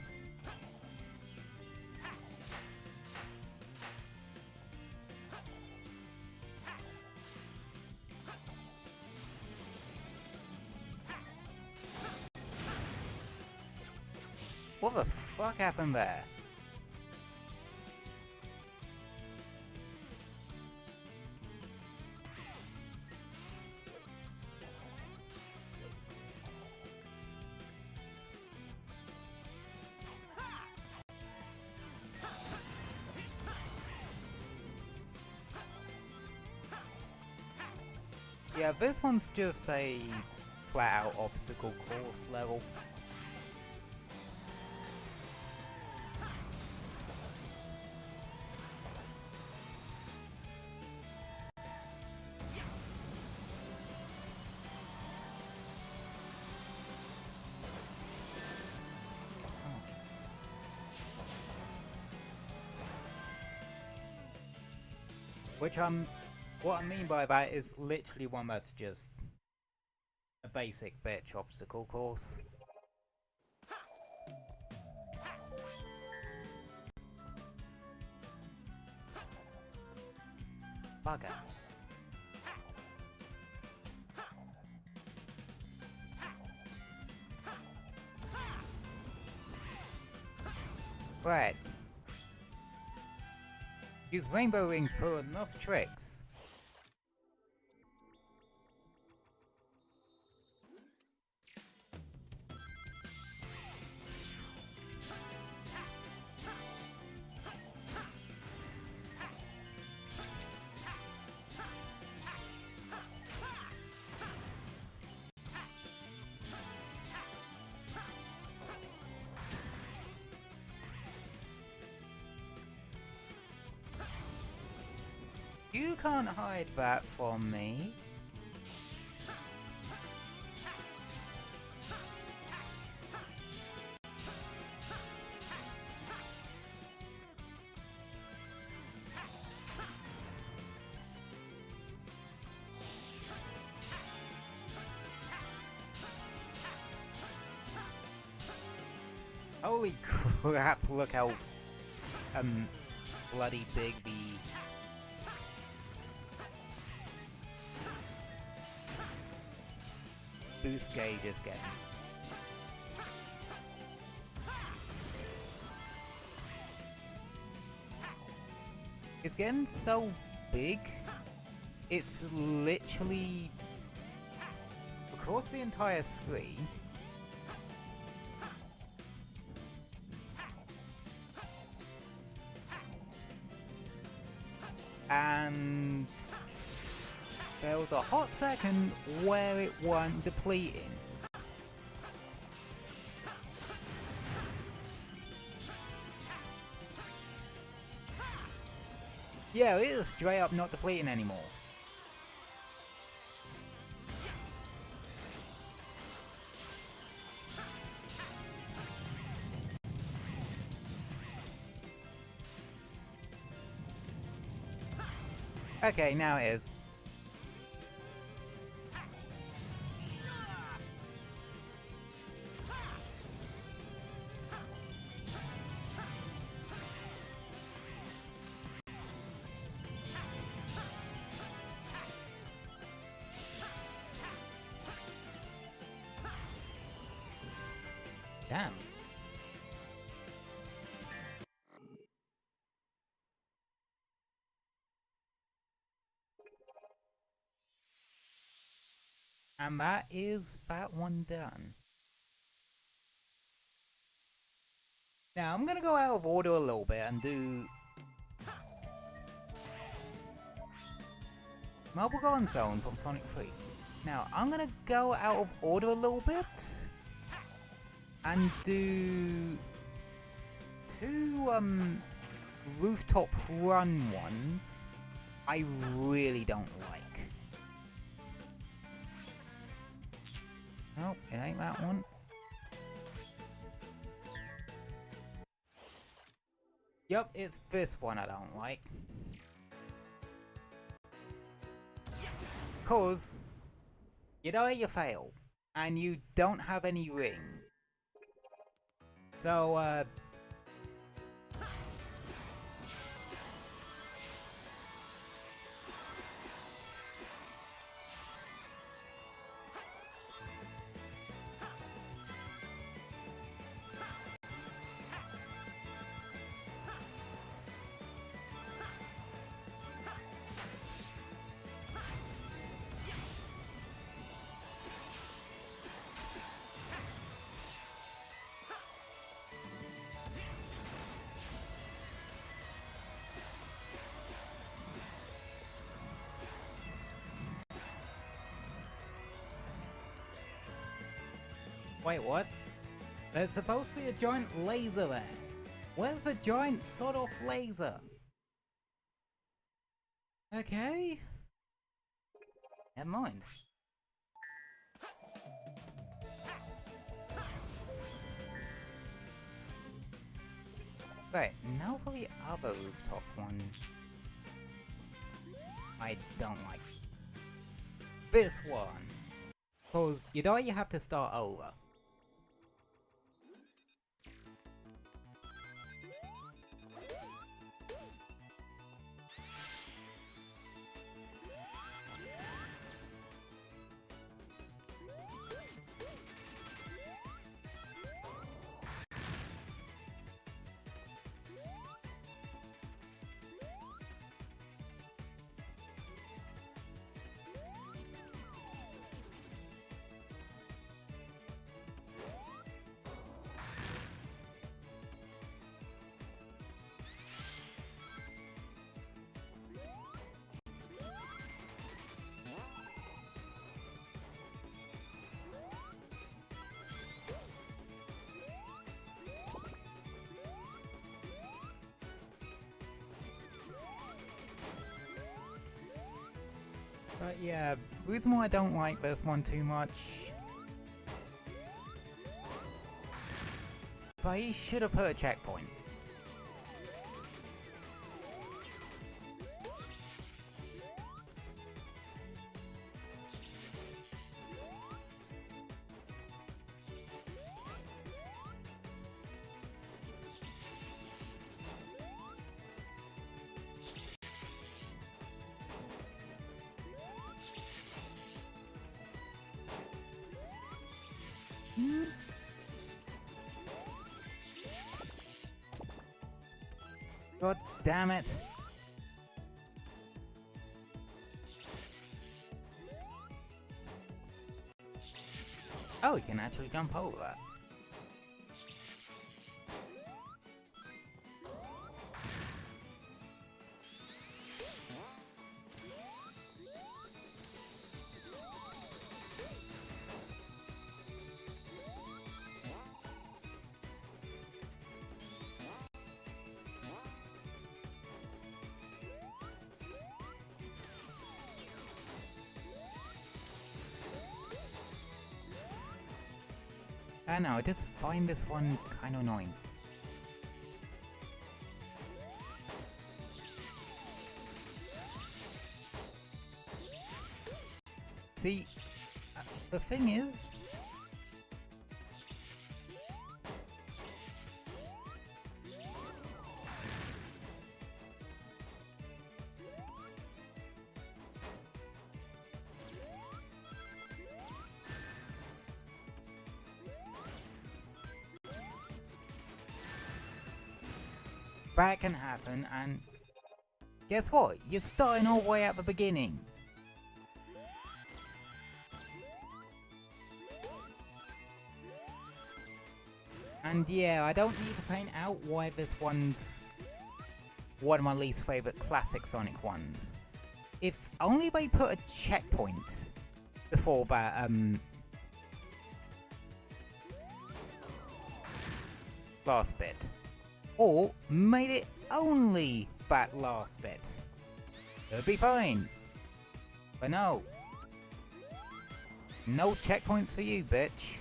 What the fuck happened there? Yeah, this one's just a flat-out obstacle course level. Which what I mean by that is literally one that's just a basic bitch obstacle course. Bugger. Right. Use rainbow rings for enough tricks. You can't hide that from me. Holy crap, look how bloody big the boost gauge is getting. It's getting so big, it's literally across the entire screen. And there was a hot second where it weren't depleting. Yeah, it is straight up not depleting anymore. Okay, now it is. Damn. And that is that one done. Now I'm gonna go out of order a little bit and do Mobile Garden Zone from Sonic 3. Now I'm gonna go out of order a little bit and do two rooftop run ones I really don't like. Nope, it ain't that one. Yup, it's this one I don't like. Cause you die, you fail, and you don't have any rings. So, wait, what? There's supposed to be a giant laser there. Where's the giant sawed-off laser? Okay. Never mind. Right, now for the other rooftop one. I don't like this one. Cause you die, you have to start over. But yeah, reason why I don't like this one too much. They should have put a checkpoint. God damn it. Oh, we can actually jump over that. I know, I just find this one kind of annoying. See, the thing is... that can happen, and guess what? You're starting all the way at the beginning. And yeah, I don't need to point out why this one's one of my least favourite classic Sonic ones. If only they put a checkpoint before that, last bit. Or made it only that last bit. It'd be fine. But no. No checkpoints for you, bitch.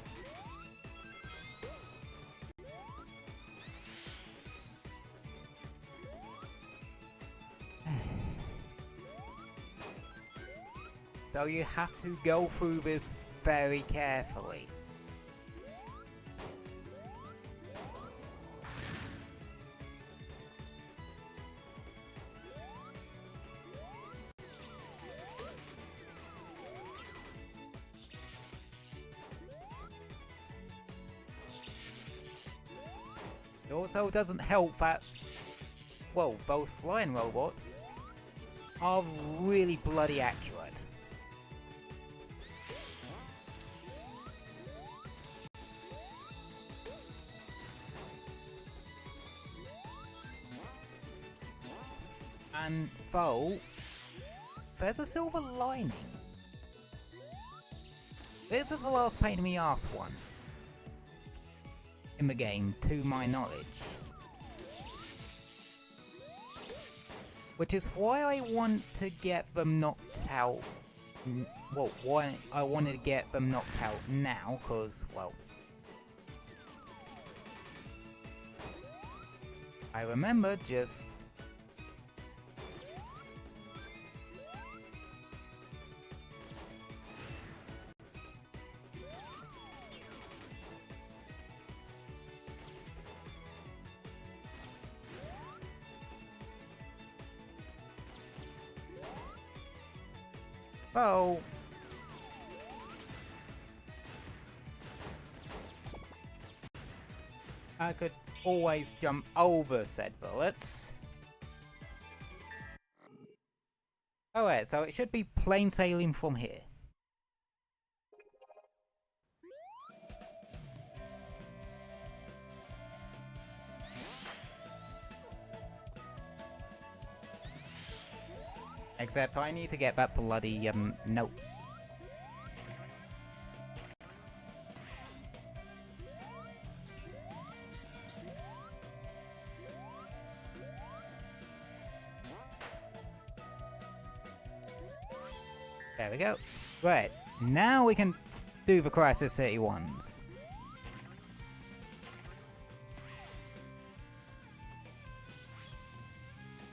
So you have to go through this very carefully. It also doesn't help that, well, those flying robots are really bloody accurate. And though, there's a silver lining. This is the last pain in the arse one in the game, to my knowledge. Which is why I want to get them knocked out. Well, why I wanted to get them knocked out now, because, well, I remember just oh. I could always jump over said bullets. Alright, so it should be plain sailing from here. Except I need to get that bloody, note. There we go. Right, now we can do the Crisis 31s.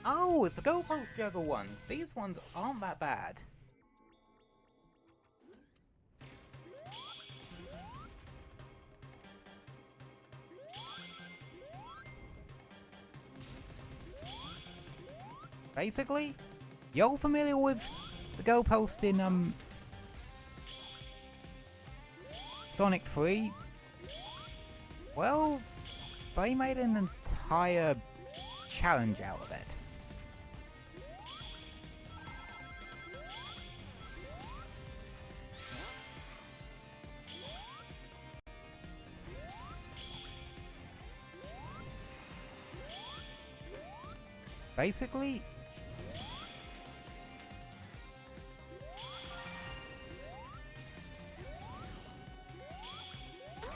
Oh, it's the goalpost juggle ones. These ones aren't that bad. Basically, you're familiar with the goalpost in Sonic 3, Well, they made an entire challenge out of it. Basically,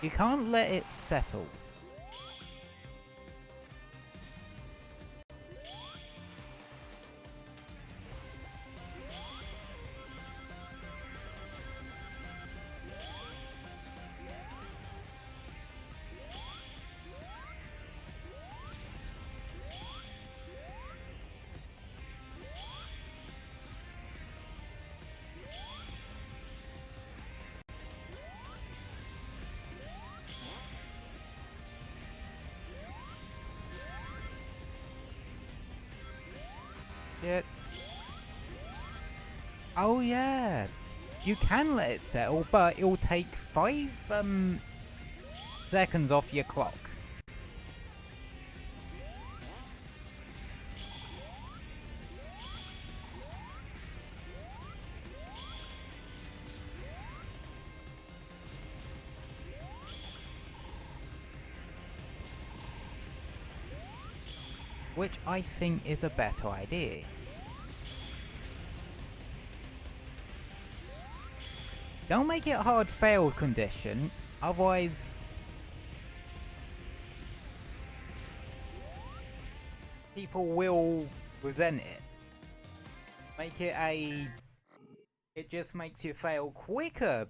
you can't let it settle. Shit. Oh yeah, you can let it settle, but it'll take 5 seconds off your clock. Which I think is a better idea. Don't make it a hard failed condition, otherwise people will resent it. Make it it just makes you fail quicker.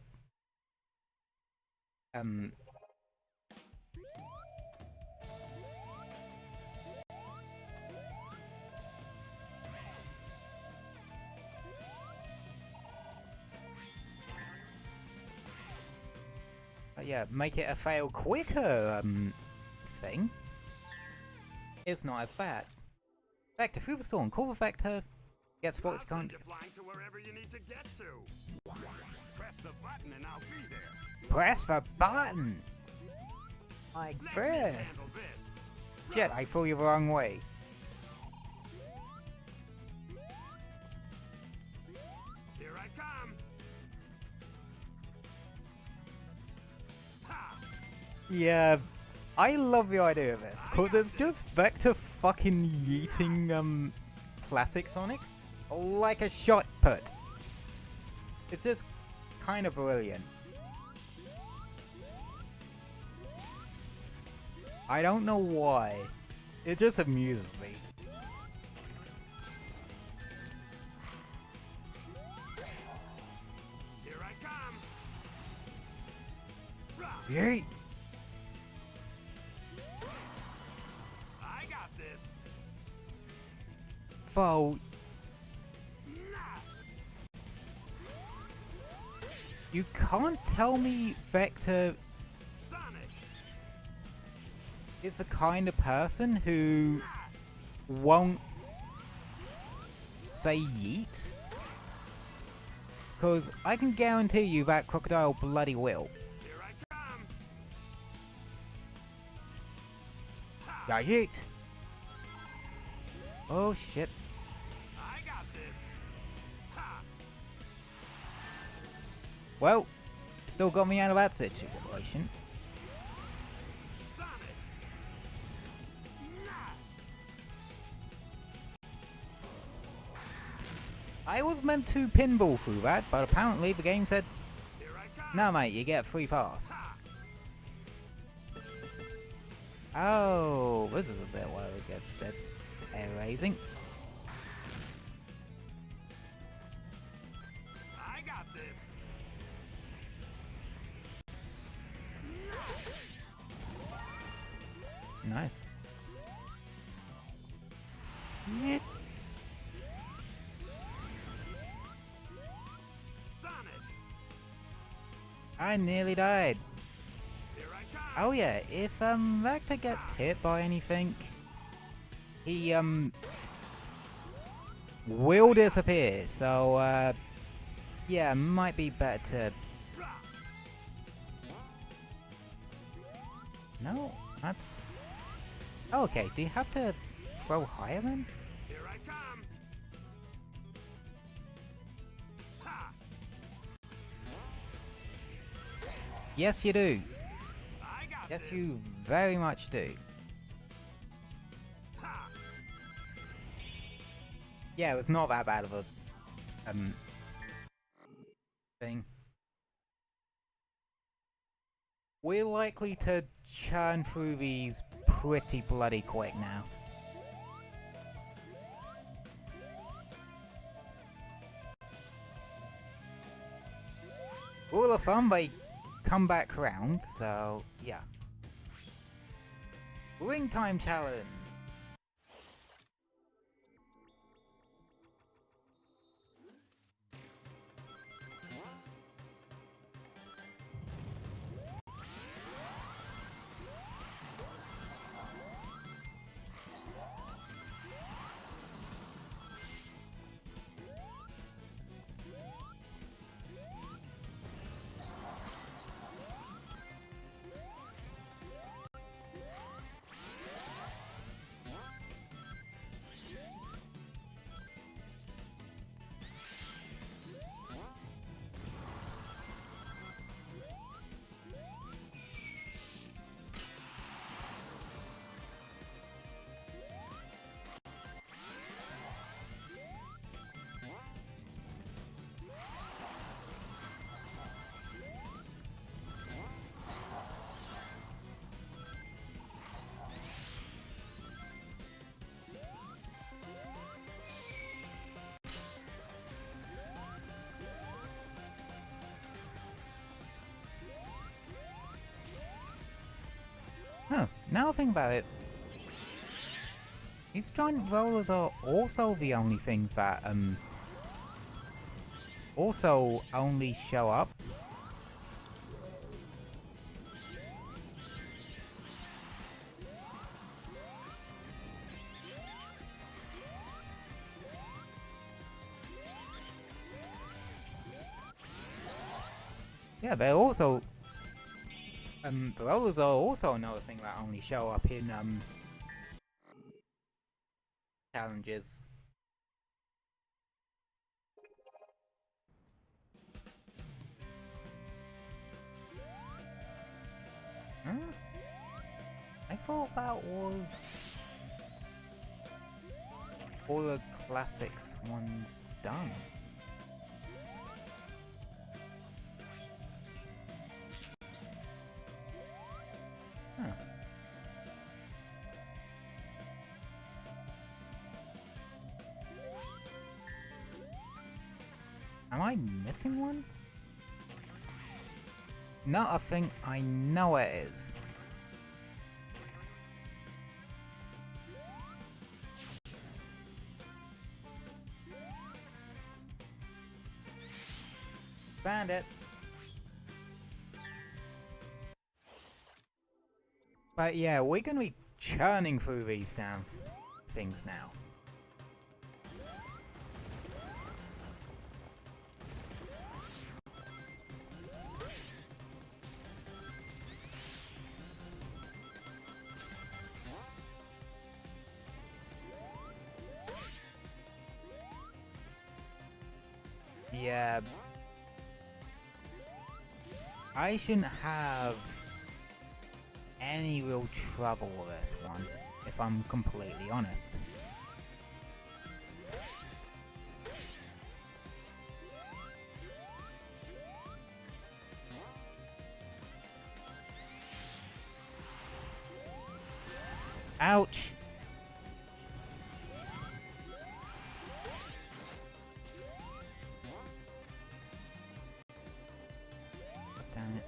Yeah, make it a fail quicker thing. It's not as bad. Vector through the storm. Call the Vector. Get sports you can't. Flying to wherever you need to get to. Press the button and I'll be there. Press the button. Like Let me handle this. this. Shit, I threw you the wrong way. Here I come. Ha! Yeah, I love the idea of this, because it's just Vector fucking yeeting classic Sonic like a shot put. It's just kind of brilliant. I don't know why. It just amuses me. Here I come. Rah! Yeet. I got this. Foe, Nah! you can't tell me Vector Sonic. is the kind of person who won't say yeet. Because I can guarantee you that crocodile bloody will. Here I come. Ha! Yeah, yeet. Oh shit. I got this. Ha! Well, it still got me out of that situation. Sonic. Nah! I was meant to pinball through that, but apparently the game said, Here I come. "No, mate, you get a free pass." Ha! Oh, this is a bit where it gets a bit hair-raising. I got this. Nice. Yeah. Sonic. I nearly died. Here I come. Oh yeah, if Vector gets hit by anything, he will disappear. So yeah, might be better to Rah! No, that's... Oh, okay, do you have to throw higher then? Here I come. Ha! Yes, you do. I got Yes, this. you very much do. Ha! Yeah, it was not that bad of a thing. We're likely to churn through these pretty bloody quick now. All of fun, they come back round, so yeah. Ring time challenge. Oh, now I think about it. These giant rollers are also the only things that, also only show up. Yeah, they're also... the rollers are also another thing that only show up in, challenges. Huh? I thought that was... all the classics ones done. Huh. Am I missing one? No, I think I know it is. Found it. But yeah, we're gonna be churning through these damn things now. Yeah. I shouldn't have any real trouble with this one, if I'm completely honest. Ouch! Damn it.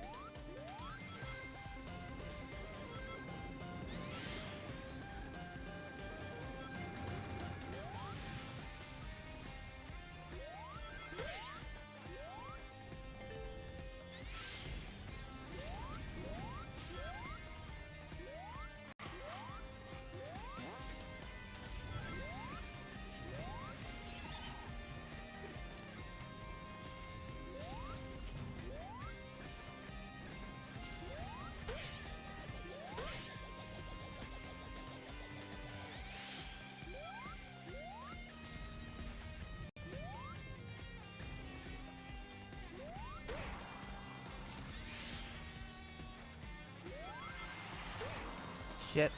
shit.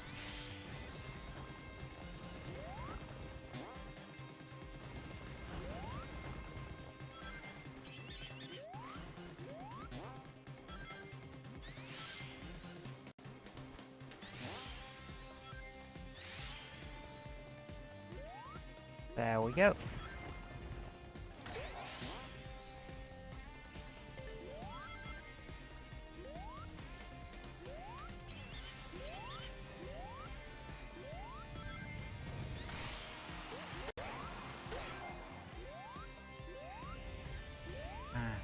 There we go.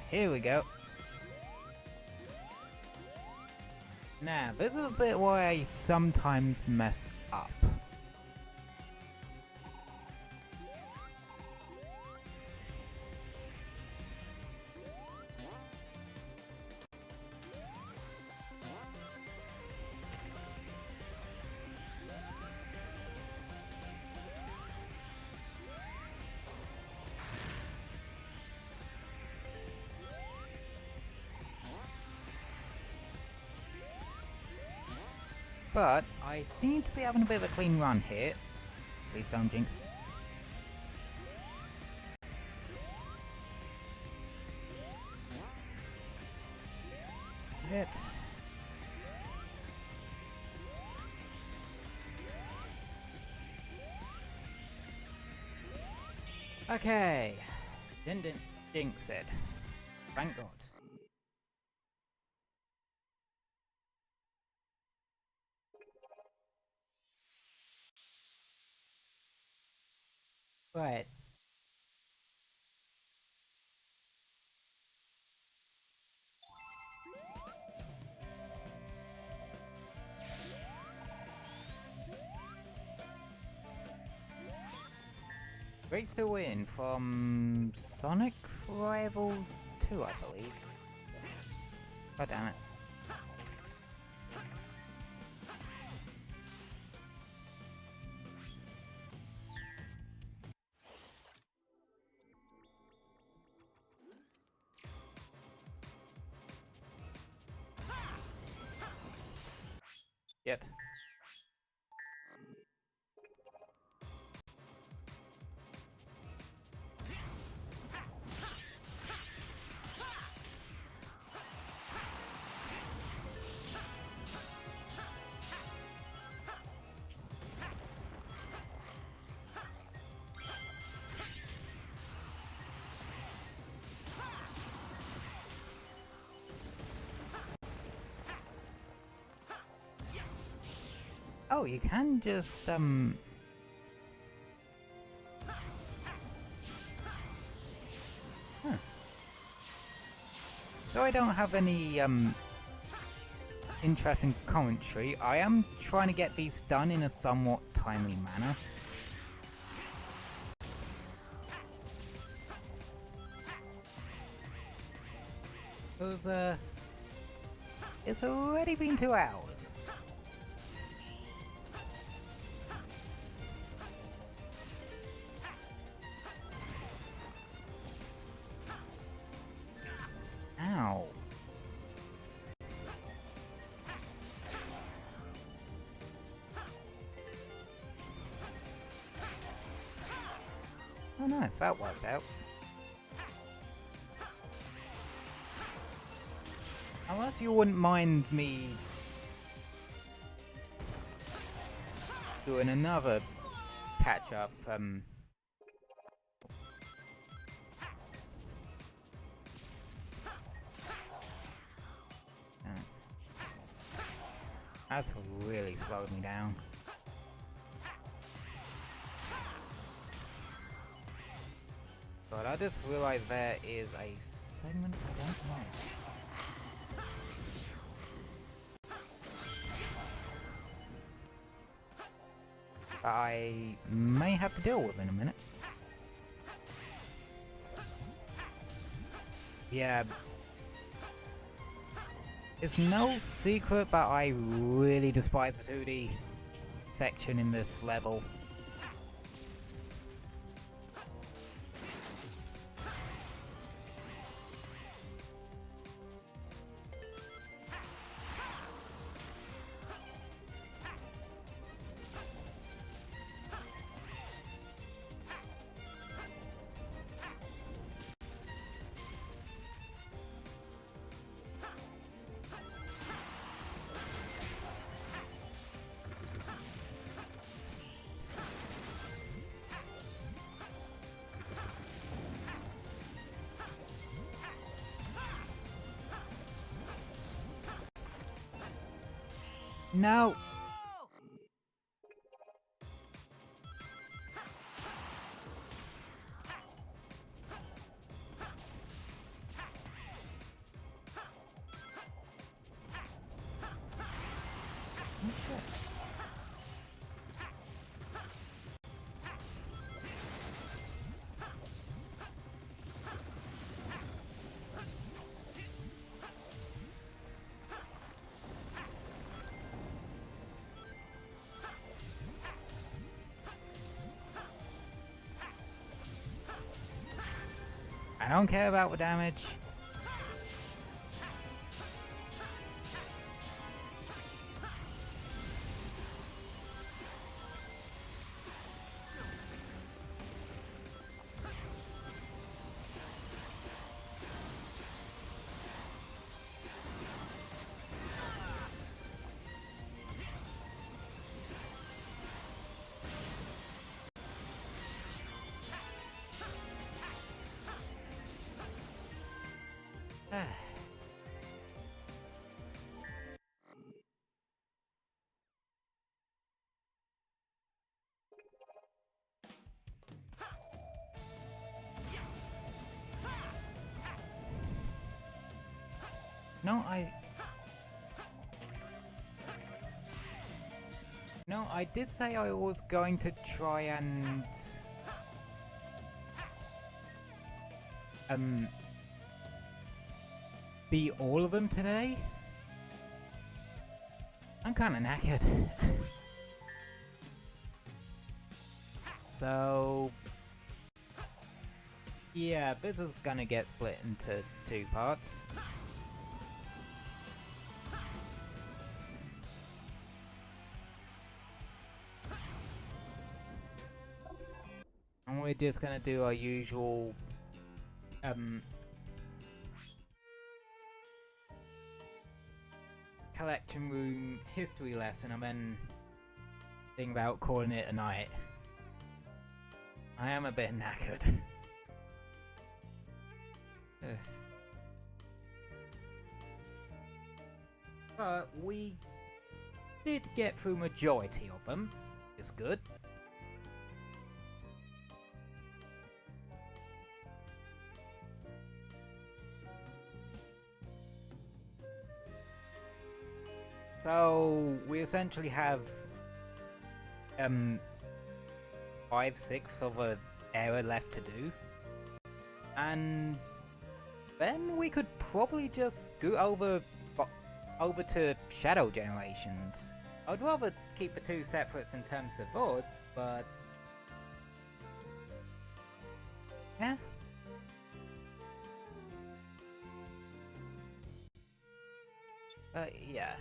Here we go. Now, this is a bit where I sometimes mess up. But I seem to be having a bit of a clean run here. Please don't jinx. That's it. Okay. Didn't jinx it. Thank God. Right. Race to win from Sonic Rivals 2, I believe. God damn it. Yet. Oh, you can just, Huh. So I don't have any, interesting commentary. I am trying to get these done in a somewhat timely manner. Because, it's already been 2 hours. Ow. Oh nice, that worked out. Unless you wouldn't mind me doing another catch-up, That's really slowed me down. But I just realized there is a segment I don't know. That I may have to deal with in a minute. Yeah. It's no secret that I really despise the 2D section in this level. No! Oh shit. I don't care about the damage. No, I did say I was going to try and beat all of them today. I'm kind of knackered. So yeah, this is gonna get split into 2 parts. And we're just gonna do our usual collection room history lesson and then think about calling it a night. I am a bit knackered. But we did get through majority of them. It's good. So we essentially have 5/6 of an area left to do, and then we could probably just go over to Shadow Generations. I'd rather keep the 2 separate in terms of odds, but yeah. Yeah.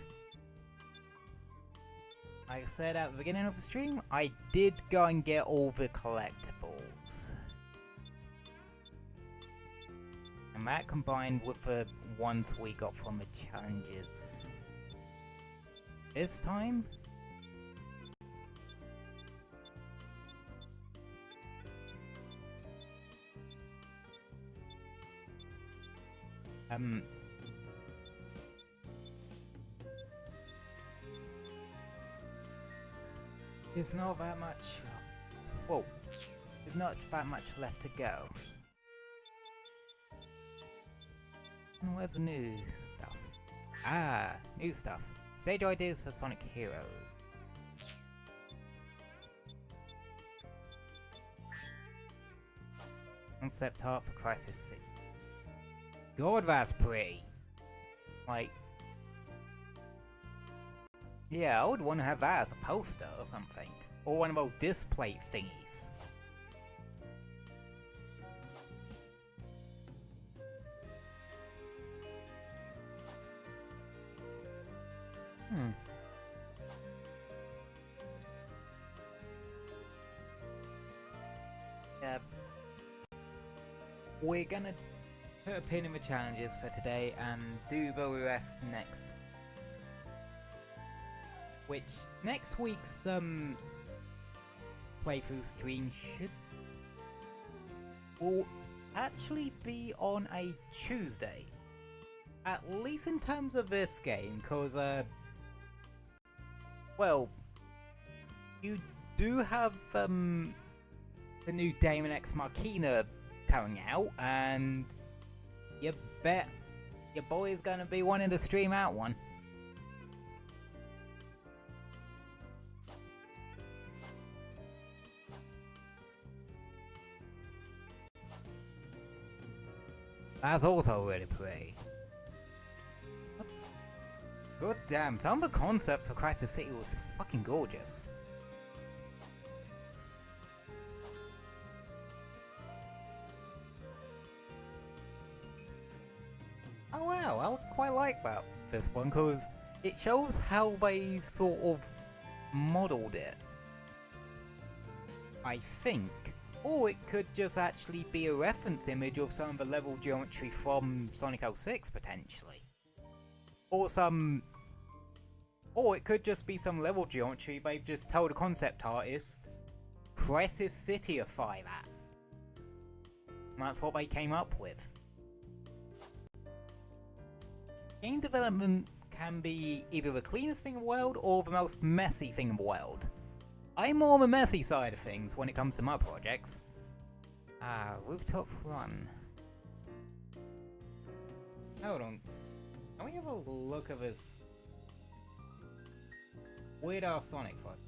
Like I said at the beginning of the stream, I did go and get all the collectibles. And that combined with the ones we got from the challenges. This time? There's not that much. Whoa. There's not that much left to go. And where's the new stuff? Ah, new stuff. Stage ideas for Sonic Heroes. Concept art for Crisis 6. God, that's pretty. Like, yeah, I would want to have that as a poster or something. Or one of those display thingies. Yeah. We're gonna put a pin in the challenges for today and do the rest next. Which next week's playthrough stream will actually be on a Tuesday. At least in terms of this game, cause Well, you do have the new Daemon X Machina coming out, and you bet your boy is gonna be wanting to stream out one. That's also really pretty. God damn, some of the concepts for Crisis City was fucking gorgeous. Oh wow, I quite like this one, because it shows how they've sort of modelled it. I think. Or it could just actually be a reference image of some of the level geometry from Sonic 06 potentially. Or it could just be some level geometry they've just told a concept artist, Crisis Cityify that. And that's what they came up with. Game development can be either the cleanest thing in the world or the most messy thing in the world. I'm more on the messy side of things when it comes to my projects. Rooftop Run. Hold on. Can we have a look at this weird ass Sonic for us?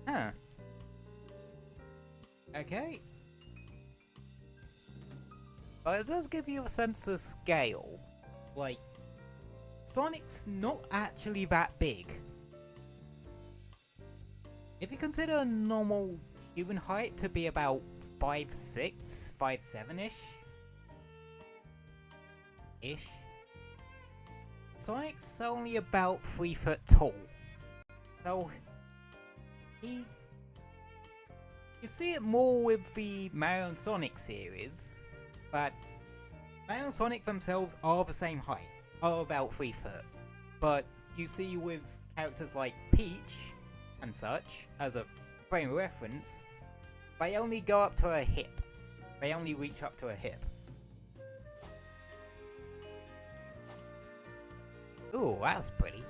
Huh. Okay. But it does give you a sense of scale. Like, Sonic's not actually that big. If you consider a normal human height to be about 5'6", 5'7"-ish. Sonic's only about 3 foot tall. So, you see it more with the Mario and Sonic series, but Mario and Sonic themselves are the same height. Are about 3 foot, but you see with characters like Peach and such, as a frame of reference, they only go up to her hip. They only reach up to her hip. Ooh, that's pretty.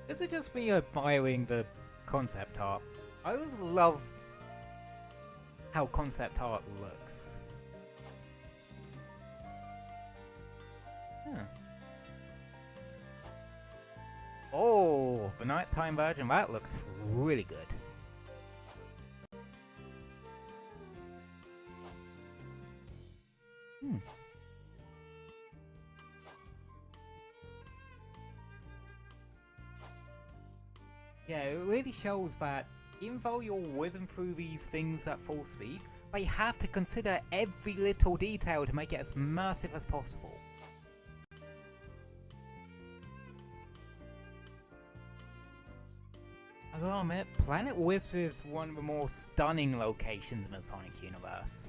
This is just me admiring the concept art. I always love how concept art looks. Huh. Oh, the nighttime version, that looks really good. Yeah, it really shows that even though you're whizzing through these things at full speed, they have to consider every little detail to make it as immersive as possible. I gotta admit, Planet Wisp is one of the more stunning locations in the Sonic universe.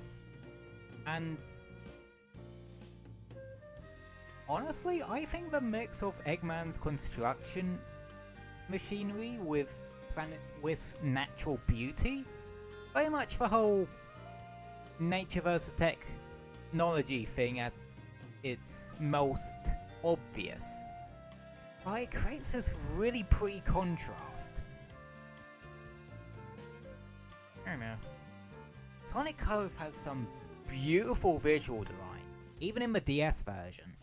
And honestly, I think the mix of Eggman's construction machinery with Planet Wisp's natural beauty, very much the whole nature versus technology thing at its most obvious, it creates this really pretty contrast. I don't know. Sonic Colors has some beautiful visual design, even in the DS version.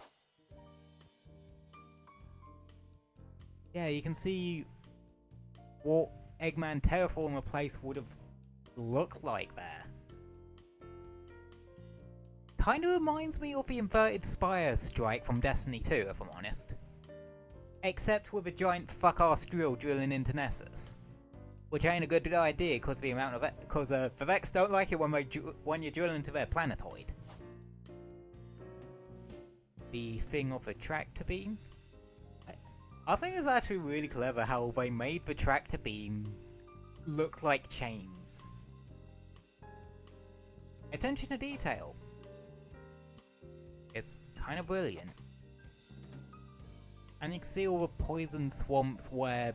Yeah, you can see what Eggman terraform a place would have looked like there. Kinda reminds me of the inverted spire strike from Destiny 2, if I'm honest. Except with a giant fuck-ass drill drilling into Nessus. Which ain't a good idea because the amount of because the Vex don't like it when you drill into their planetoid. The thing of the tractor beam. I think it's actually really clever how they made the tractor beam look like chains. Attention to detail. It's kind of brilliant. And you can see all the poison swamps where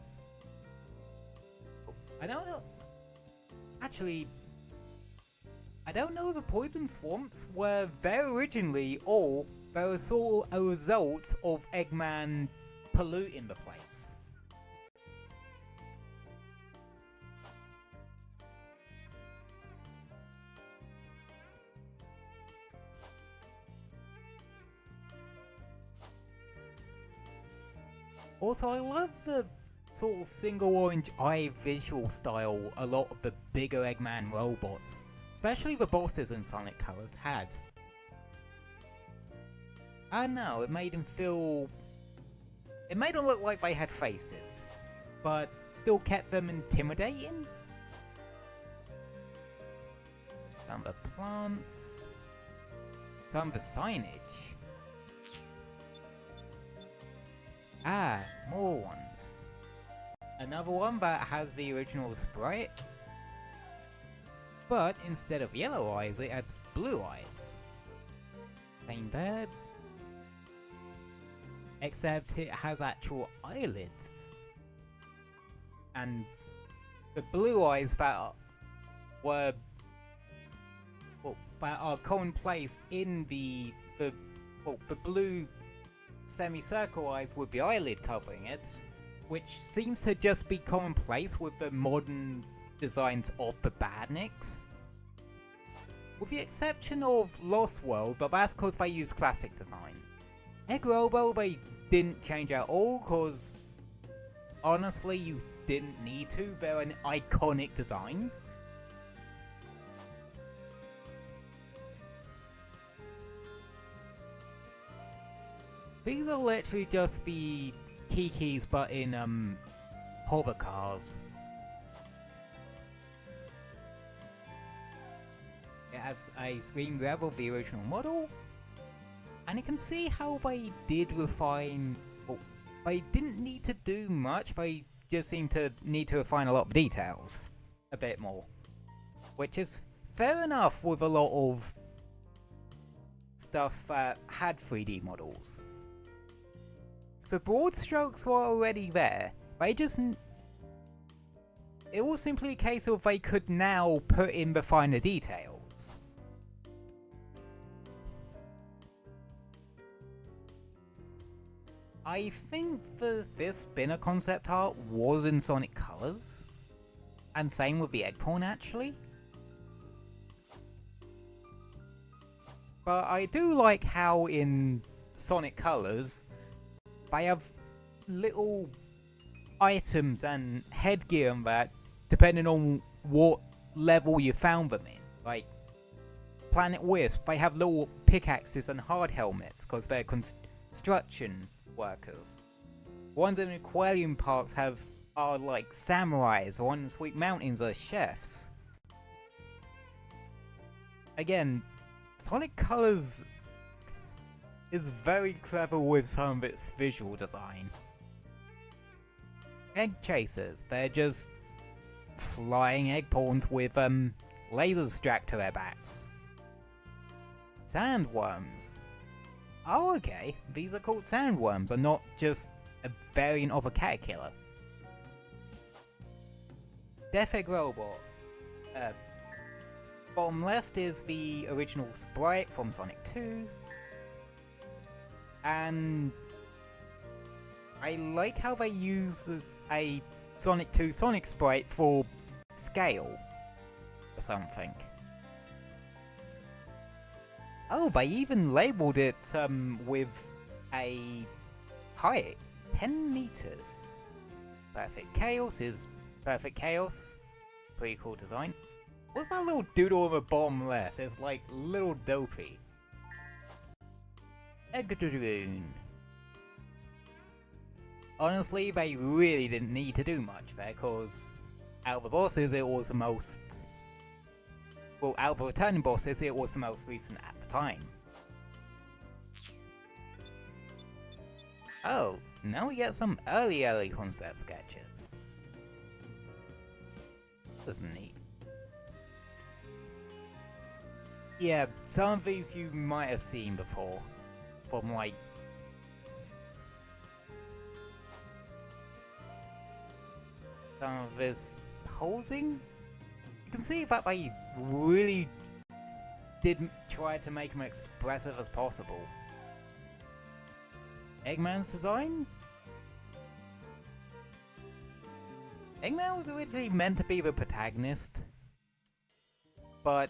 I don't know. Actually, I don't know if the poison swamps were there originally or they were sort of a result of Eggman polluting the place. Also, I love the sort of single orange eye visual style a lot of the bigger Eggman robots, especially the bosses in Sonic Colors, had. I don't know, it made them feel... It made them look like they had faces, but still kept them intimidating. Some of the plants, some of the signage. Ah, more ones. Another one that has the original sprite, but instead of yellow eyes, it adds blue eyes. Same there, except it has actual eyelids. And the blue eyes that were, well, that are commonplace in the blue semicircle eyes with the eyelid covering it, which seems to just be commonplace with the modern designs of the Badniks. With the exception of Lost World, but that's because they use classic designs. Egg Robo, they didn't change at all, because honestly you didn't need to, they're an iconic design. These are literally just the Kikis but in hover cars. It has a screen grab of the original model, and you can see how they did refine, well, they didn't need to do much, they just seem to need to refine a lot of details a bit more, which is fair enough with a lot of stuff that had 3D models. The broad strokes were already there, they just... It was simply a case of they could now put in the finer details. I think this spinner concept art was in Sonic Colors, and same with the egg porn actually. But I do like how in Sonic Colors they have little items and headgear and that, depending on what level you found them in. Like Planet Wisp, they have little pickaxes and hard helmets because they're construction workers. Ones in aquarium parks are like samurais, the ones in Sweet Mountains are chefs. Again, Sonic Colors is very clever with some of its visual design. Egg chasers, they're just flying egg pawns with lasers strapped to their backs. Sandworms. Oh okay, these are called sandworms and not just a variant of a caterpillar. Death Egg Robot. Bottom left is the original sprite from Sonic 2. And I like how they use a Sonic 2 Sonic sprite for scale or something. Oh, they even labeled it with a height, 10 meters. Perfect Chaos is Perfect Chaos. Pretty cool design. What's that little doodle on the bottom left? It's like little dopey. Eggadroon. Honestly, they really didn't need to do much there, cause out of the bosses it was the most... Well, out of the returning bosses it was the most recent at the time. Oh, now we get some early concept sketches. That's neat. Yeah, some of these you might have seen before. From like... some of this posing? You can see that they really didn't try to make him expressive as possible. Eggman's design? Eggman was originally meant to be the protagonist, but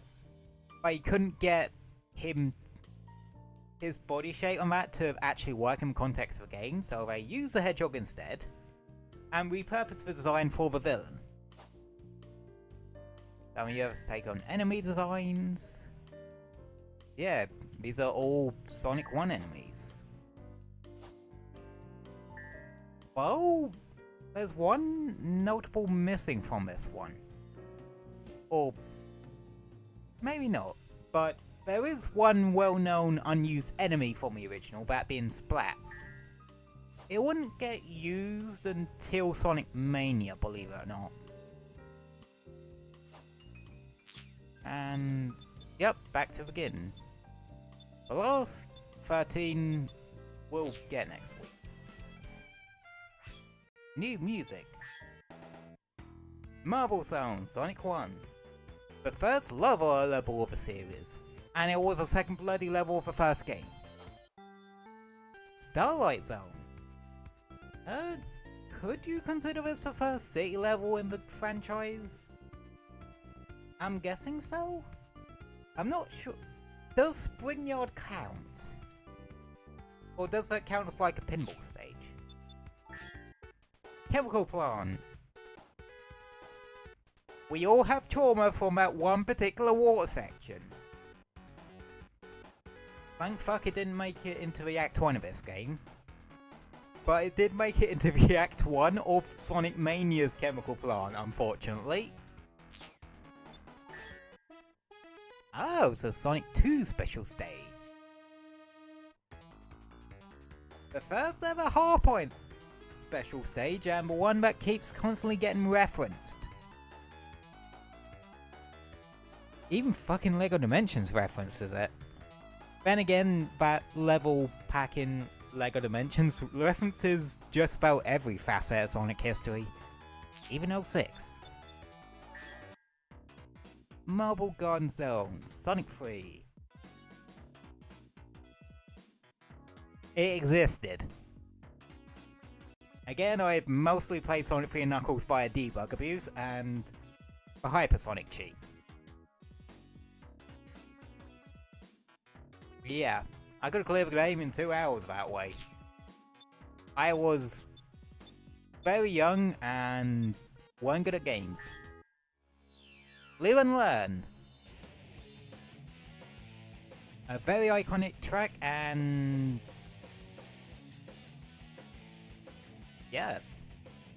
I couldn't get his body shape on that to actually work in the context of the game, so they used the hedgehog instead, and repurposed the design for the villain. Some of you have to take on enemy designs. Yeah, these are all Sonic 1 enemies. Well, there's one notable missing from this one. Or maybe not, but there is one well-known unused enemy from the original, that being Splats. It wouldn't get used until Sonic Mania, believe it or not. And yep, back to begin. The last 13 we'll get next week. New music. Marble Sound, Sonic 1. The first lava level of the series, and it was the second bloody level of the first game. Starlight Zone. Could you consider this the first city level in the franchise? I'm guessing so? I'm not sure. Does Springyard count? Or does that count as like a pinball stage? Chemical Plant. We all have trauma from that one particular water section. Thank fuck it didn't make it into the Act 1 of this game. But it did make it into the Act 1 of Sonic Mania's Chemical Plant, unfortunately. Oh, it's a Sonic 2 special stage. The first ever Hardpoint special stage, and the one that keeps constantly getting referenced. Even fucking LEGO Dimensions references it. Then again, that level pack in LEGO Dimensions references just about every facet of Sonic history. Even 06. Marble Garden Zone, Sonic 3. It existed. Again, I had mostly played Sonic 3 and Knuckles via debug abuse and the hypersonic cheat. Yeah, I could have cleared the game in 2 hours that way. I was very young and weren't good at games. Live and Learn. A very iconic track, and yeah,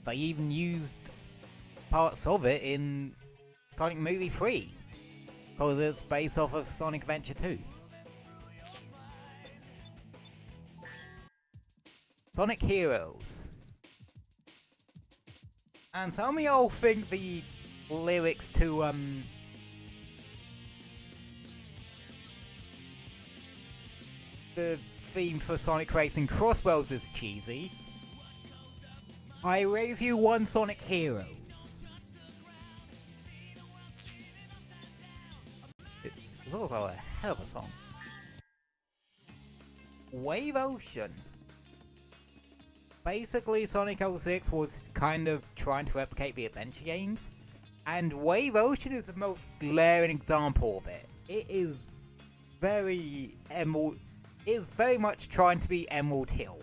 they even used parts of it in Sonic Movie 3, because it's based off of Sonic Adventure 2. Sonic Heroes. And some of y'all think the lyrics to the theme for Sonic Racing Crossworlds is cheesy. I raise you one Sonic Heroes. It's also a hell of a song. Wave Ocean. Basically, Sonic 06 was kind of trying to replicate the adventure games, and Wave Ocean is the most glaring example of it. It is very Emerald. It is very much trying to be Emerald Hill,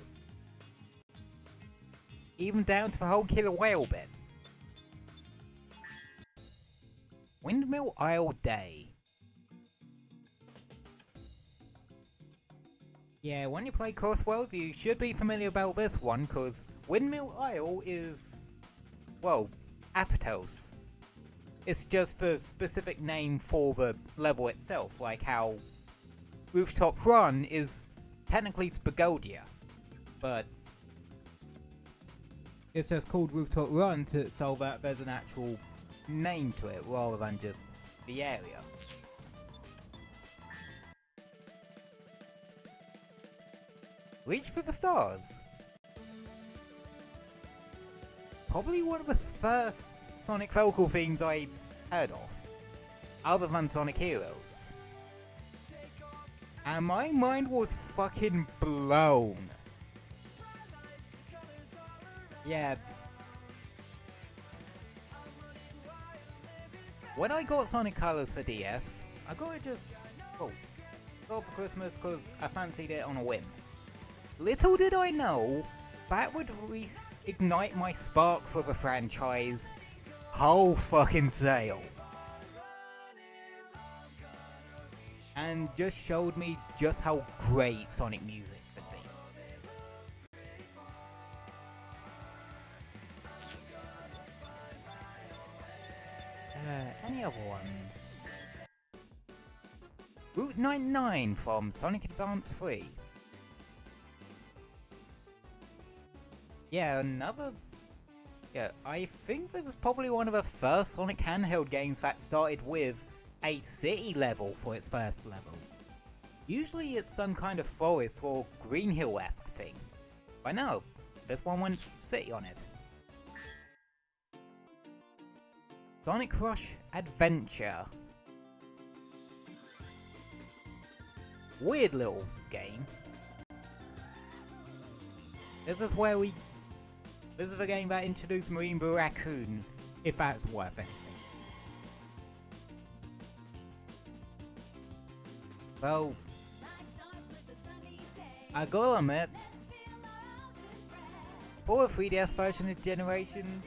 even down to the whole killer whale bit. Windmill Isle Day. Yeah, when you play Crossworlds, you should be familiar about this one, because Windmill Isle is, well, Apatos. It's just the specific name for the level itself, like how Rooftop Run is technically Spagodia, but it's just called Rooftop Run so that there's an actual name to it, rather than just the area. Reach for the Stars. Probably one of the first Sonic vocal themes I heard of, other than Sonic Heroes. And my mind was fucking blown. Yeah. When I got Sonic Colors for DS, I got it just, got it for Christmas because I fancied it on a whim. Little did I know, that would ignite my spark for the franchise whole fucking sale. And just showed me just how great Sonic music could be. Any other ones? Route 99 from Sonic Advance 3. Yeah, I think this is probably one of the first Sonic handheld games that started with a city level for its first level. Usually it's some kind of forest or Green Hill-esque thing. But no, this one went city on it. Sonic Rush Adventure. Weird little game. This is the game that introduced Marine the Raccoon, if that's worth anything. Well, I gotta admit, for a 3DS version of Generations,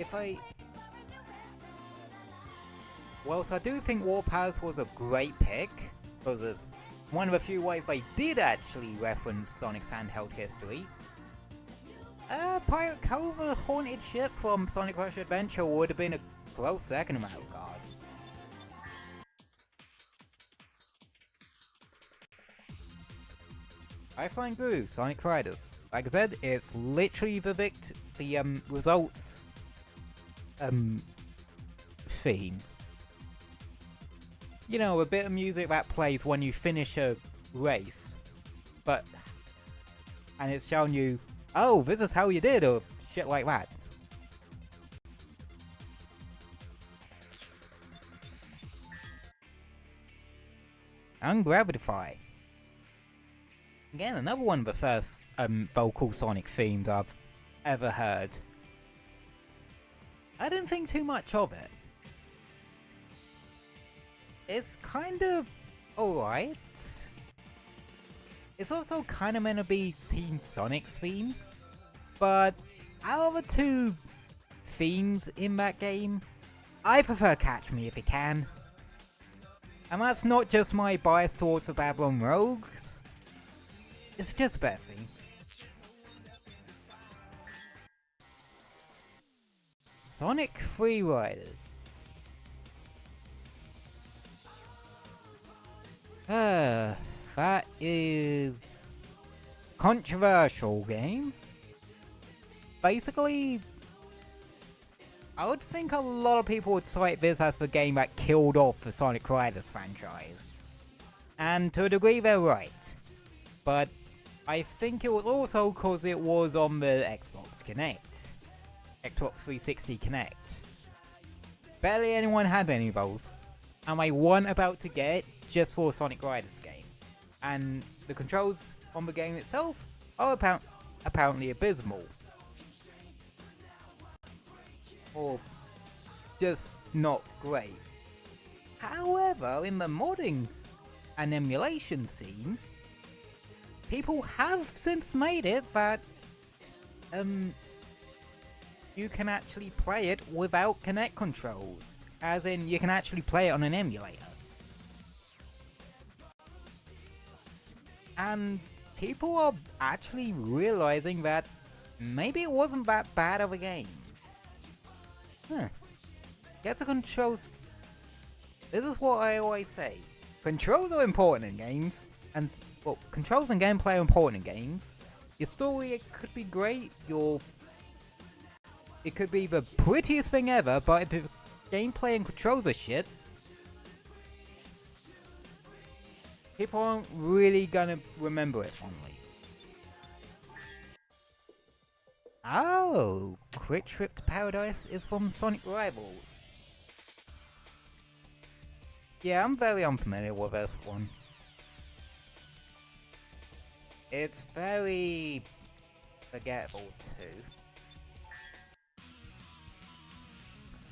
so I do think War Palace was a great pick, because it's one of the few ways they did actually reference Sonic's handheld history. Pirate Cove, a haunted ship from Sonic Rush Adventure would have been a close second in that regard. Lifeline Groove, Sonic Riders. Like I said, it's literally the results theme. You know, a bit of music that plays when you finish a race, and it's showing you, oh, this is how you did, or shit like that. Ungravify. Again, another one of the first vocal Sonic themes I've ever heard. I didn't think too much of it. It's kind of alright. It's also kind of meant to be Team Sonic's theme, but out of the two themes in that game, I prefer Catch Me If You Can. And that's not just my bias towards the Babylon Rogues, it's just a better theme. Sonic Free Riders. That is controversial game. Basically, I would think a lot of people would cite this as the game that killed off the Sonic Riders franchise. And to a degree they're right. But I think it was also because it was on the Xbox Kinect. Xbox 360 Kinect. Barely anyone had any of those. And I wasn't about to get it just for a Sonic Riders game. And the controls on the game itself are apparently abysmal. Or just not great. However, in the modding and emulation scene, people have since made it that you can actually play it without Kinect controls. As in, you can actually play it on an emulator. And people are actually realizing that maybe it wasn't that bad of a game. Get the controls. This is what I always say. Controls are important in games, and well, controls and gameplay are important in games. Your story, it could be great. It could be the prettiest thing ever, but if the gameplay and controls are shit, people aren't really gonna remember it fondly. Oh, Quick Trip to Paradise is from Sonic Rivals. Yeah, I'm very unfamiliar with this one. It's very forgettable too.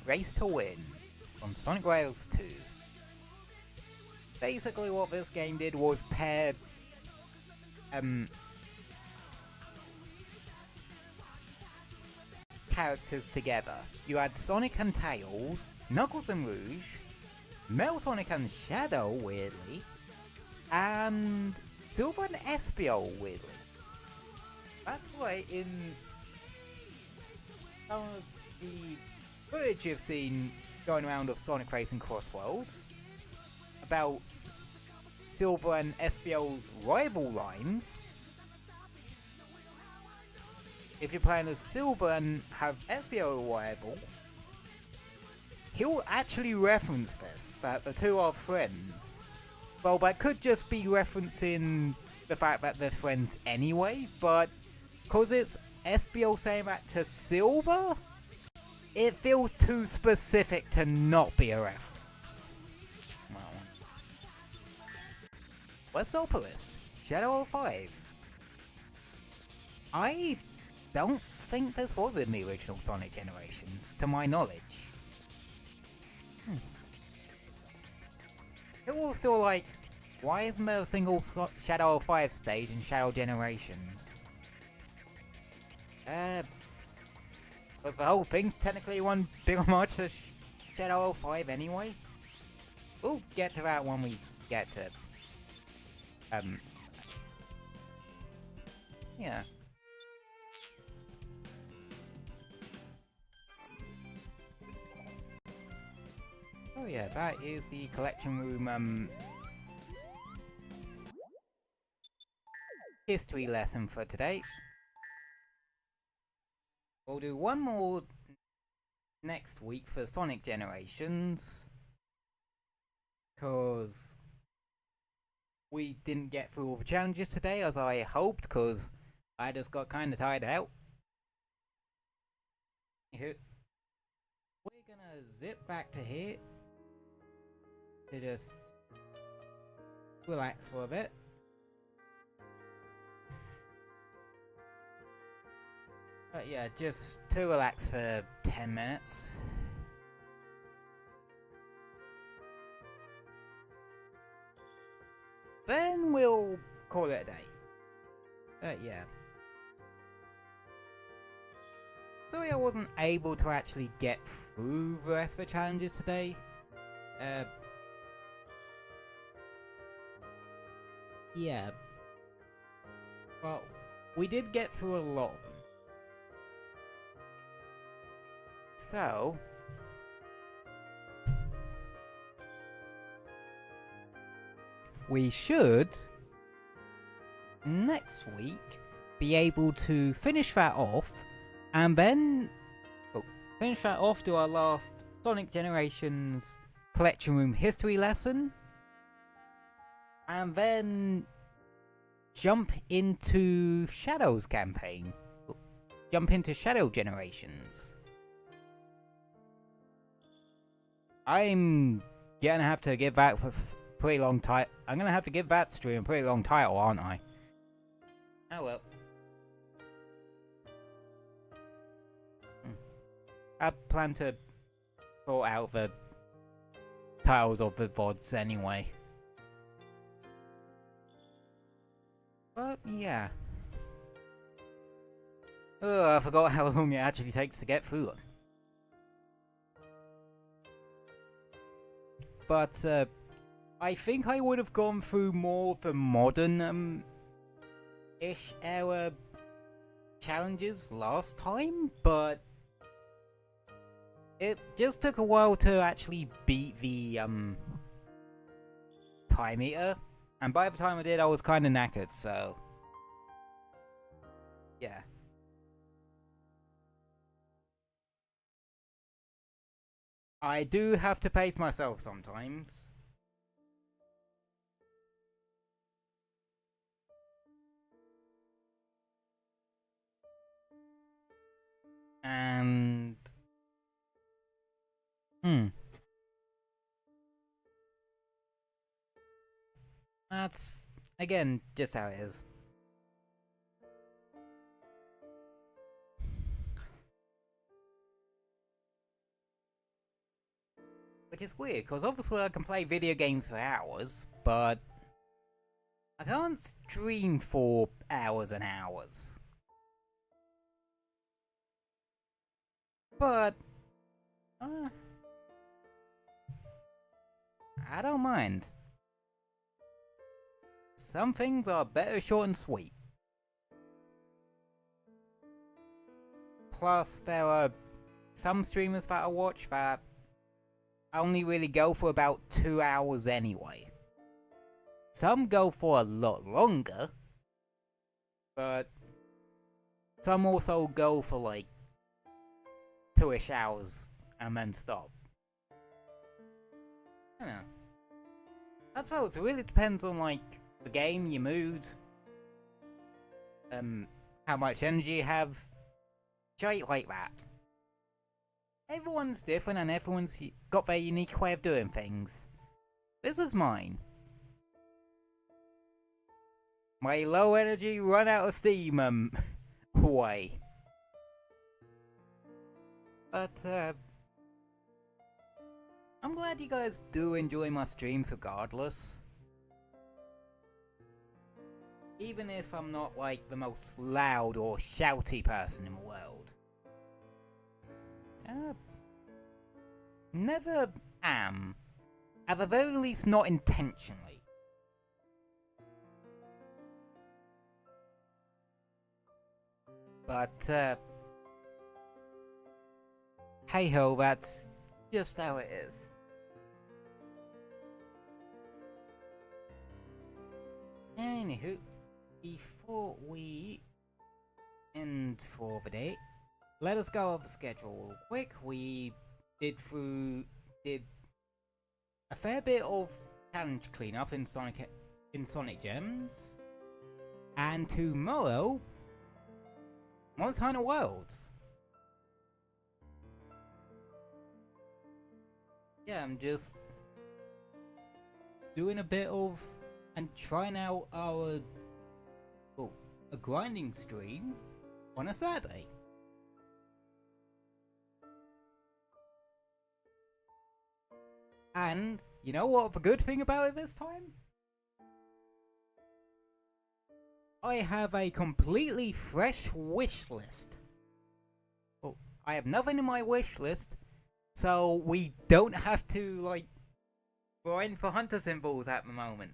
Race to Win from Sonic Rails 2. Basically what this game did was pair characters together. You had Sonic and Tails, Knuckles and Rouge, Metal Sonic and Shadow, weirdly, and Silver and Espio, weirdly. That's why in some of the footage you've seen going around of Sonic Racing Cross Worlds about Silver and Espio's rival lines, if you're playing as Silver and have Espio a rival, he'll actually reference this, that the two are friends. Well, that could just be referencing the fact that they're friends anyway, but because it's Espio saying that to Silver, it feels too specific to not be a reference. Well, Westsopolis, Shadow 05. I don't think this was in the original Sonic generations, to my knowledge. It was still like, why isn't there a single Shadow 05 stage in Shadow Generations? Because the whole thing's technically one big homage to Shadow 05 anyway. We'll get to that when we get to... yeah. Oh yeah, that is the collection room, history lesson for today. We'll do one more next week for Sonic Generations, cause we didn't get through all the challenges today as I hoped, cause I just got kinda tired out. We're gonna zip back to here to just relax for a bit. But yeah, just to relax for 10 minutes. Then we'll call it a day. Yeah. Sorry I wasn't able to actually get through the rest of the challenges today. Yeah. Well, we did get through a lot of them. So... we should, next week, be able to finish that off, and then... finish that off, do our last Sonic Generations Collection Room history lesson, and then jump into Shadow's campaign. Jump into Shadow Generations. I'm gonna have to give that a pretty long title. I'm gonna have to give that stream a pretty long title, aren't I? Oh well. I plan to sort out the titles of the VODs anyway. But yeah. Oh, I forgot how long it actually takes to get through them. But I think I would have gone through more of the modern ish era challenges last time, but it just took a while to actually beat the time eater, and by the time I did I was kinda knackered, so yeah. I do have to pace myself sometimes. And... that's, again, just how it is. Which is weird, because obviously I can play video games for hours, but I can't stream for hours and hours. But I don't mind. Some things are better short and sweet. Plus, there are some streamers that I watch that only really go for about 2 hours anyway. Some go for a lot longer, but some also go for like 2-ish hours and then stop. I don't know. I suppose it really depends on like the game, your mood, how much energy you have, shit like that. Everyone's different and everyone's got their unique way of doing things. This is mine. My low energy, run out of steam way. But I'm glad you guys do enjoy my streams regardless. Even if I'm not like the most loud or shouty person in the world. Never am. At the very least, not intentionally. But, hey ho, that's just how it is. Anywho, before we end for the day, let us go over the schedule real quick. We did a fair bit of challenge cleanup in Sonic Gems, and tomorrow, Monster Hunter Worlds. Yeah, I'm just doing a bit of and trying out a grinding stream on a Saturday. And you know what the good thing about it this time? I have a completely fresh wish list. Oh, I have nothing in my wish list, so we don't have to like grind for hunter symbols at the moment.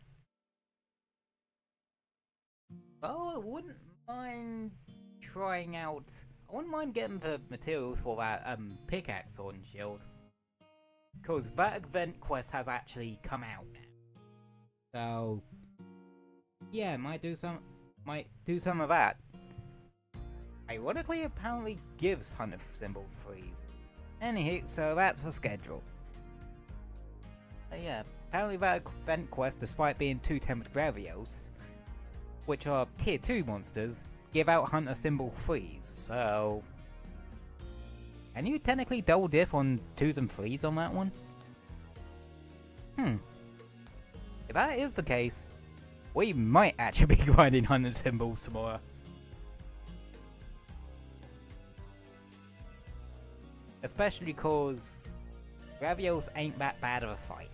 Oh, I wouldn't mind trying out. I wouldn't mind getting the materials for that pickaxe sword and shield. Because that event quest has actually come out now. So yeah, might do some of that. Ironically, apparently gives hunter symbol freeze. Anywho, so that's the schedule. Yeah, apparently that event quest, despite being 2 tempered Gravios, which are tier 2 monsters, give out hunter symbol freeze, so can you technically double dip on 2s and 3s on that one? If that is the case, we might actually be grinding hunter symbols tomorrow. Especially cause Gravios ain't that bad of a fight.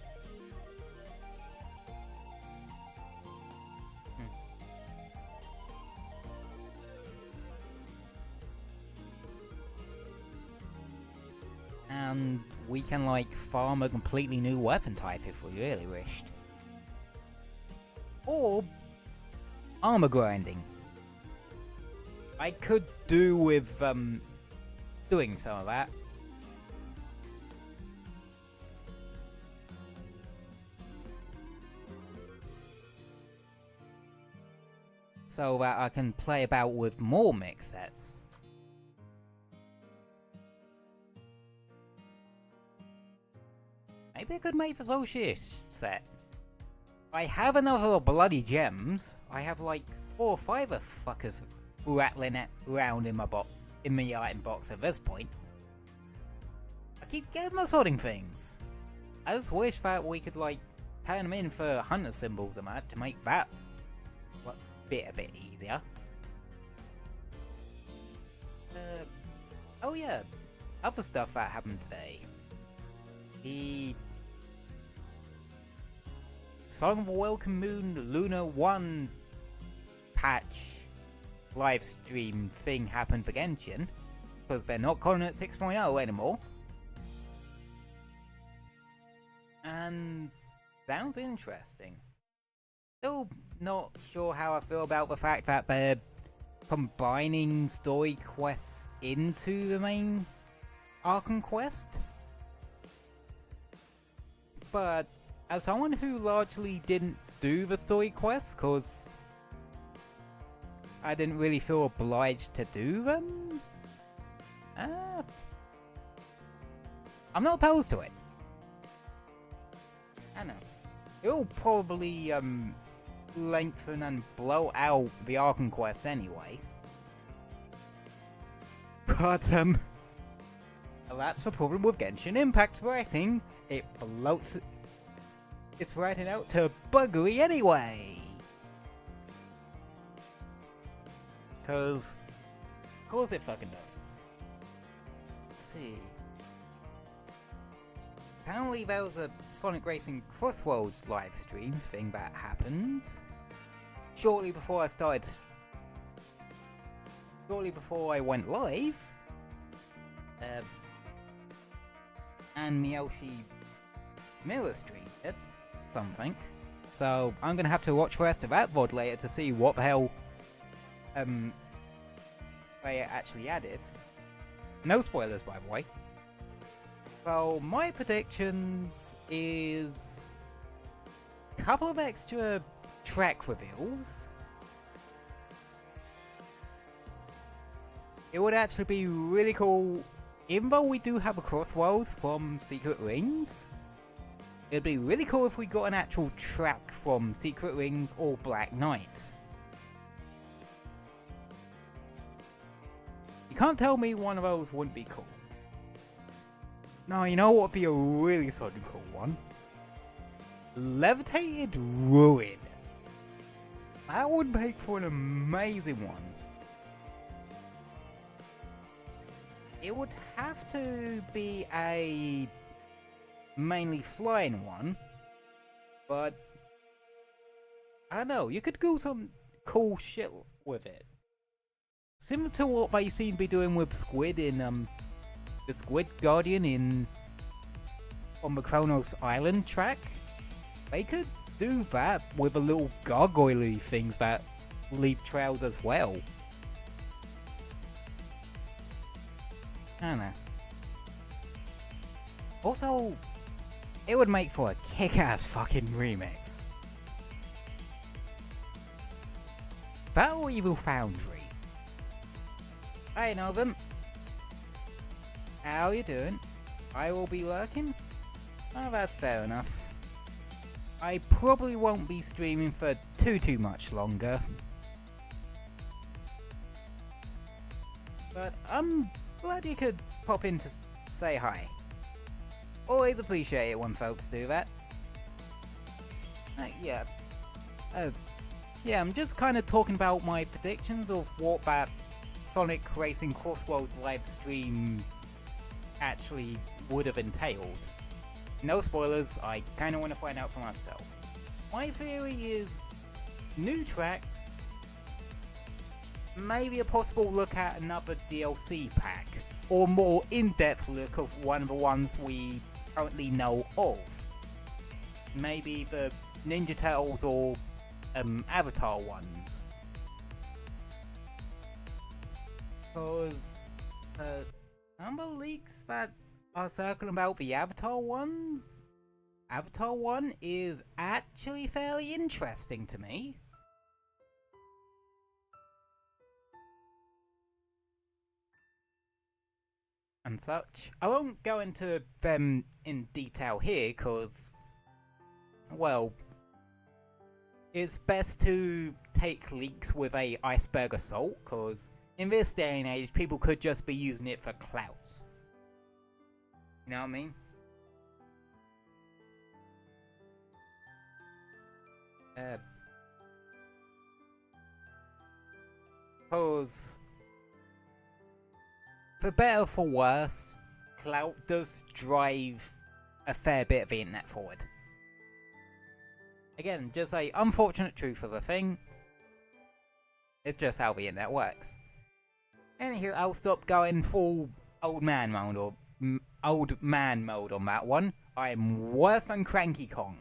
And we can like farm a completely new weapon type if we really wished. Or armor grinding. I could do with doing some of that. So that I can play about with more mix sets. Maybe I could make the Association set. I have another bloody gems. I have like 4 or 5 of fuckers rattling around in my item box at this point. I keep getting my sorting things. I just wish that we could like turn them in for hunter symbols and that to make that bit a bit easier. Oh yeah, other stuff that happened today. The Song of a Welcome Moon Luna 1 patch live stream thing happened for Genshin, because they're not calling it 6.0 anymore. And sounds interesting. Still not sure how I feel about the fact that they're combining story quests into the main Arkham quest. But as someone who largely didn't do the story quests, cause I didn't really feel obliged to do them, I'm not opposed to it. I know. It'll probably lengthen and blow out the Arkham quest anyway. But that's the problem with Genshin Impact's writing. It bloats its writing out to buggery anyway. Cause of course it fucking does. Let's see. Apparently there was a Sonic Racing Crossroads live stream thing that happened shortly before I went live. And Miyoshi mirror streamed it, something. So I'm gonna have to watch the rest of that VOD later to see what the hell they actually added. No spoilers, by the way. Well, my predictions is a couple of extra track reveals. It would actually be really cool, even though we do have a Crossroads from Secret Rings, it'd be really cool if we got an actual track from Secret Rings or Black Knight. You can't tell me one of those wouldn't be cool. No, you know what would be a really solid cool one? Levitated Ruin. That would make for an amazing one. It would have to be a mainly flying one, but I don't know, you could do some cool shit with it. Similar to what they seem to be doing with Squid in the Squid Guardian on the Kronos Island track. They could do that with a little gargoyle-y things that leave trails as well. I don't know. Also, it would make for a kick-ass fucking remix. That or Evil Foundry. I know them. How you doing? I will be lurking? Oh, that's fair enough. I probably won't be streaming for too much longer. But I'm glad you could pop in to say hi. Always appreciate it when folks do that. Yeah, I'm just kind of talking about my predictions of what that Sonic Racing Crossroads live stream actually would have entailed. No spoilers, I kind of want to find out for myself. My theory is new tracks, maybe a possible look at another DLC pack, or more in-depth look of one of the ones we currently know of. Maybe the Ninja Turtles or Avatar ones. Because number leaks that are circling about the Avatar ones, Avatar 1 is actually fairly interesting to me. And such. I won't go into them in detail here, cause, well, it's best to take leaks with a iceberg of salt, cause in this day and age, people could just be using it for clout. You know what I mean? Cause, for better or for worse, clout does drive a fair bit of the internet forward. Again, just a unfortunate truth of the thing. It's just how the internet works. Anywho, I'll stop going full old man mode or old man mode on that one. I'm worse than Cranky Kong.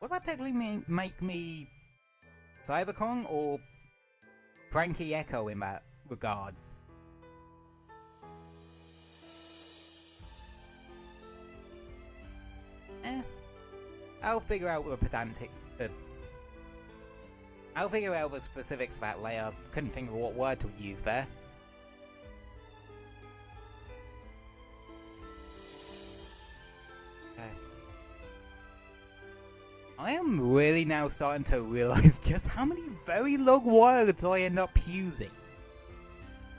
Would that technically make me Cyberphnx or Cranky Echo in that regard? I'll figure out the pedantic. I'll figure out the specifics of that later. Couldn't think of what word to use there. I am really now starting to realize just how many very long words I end up using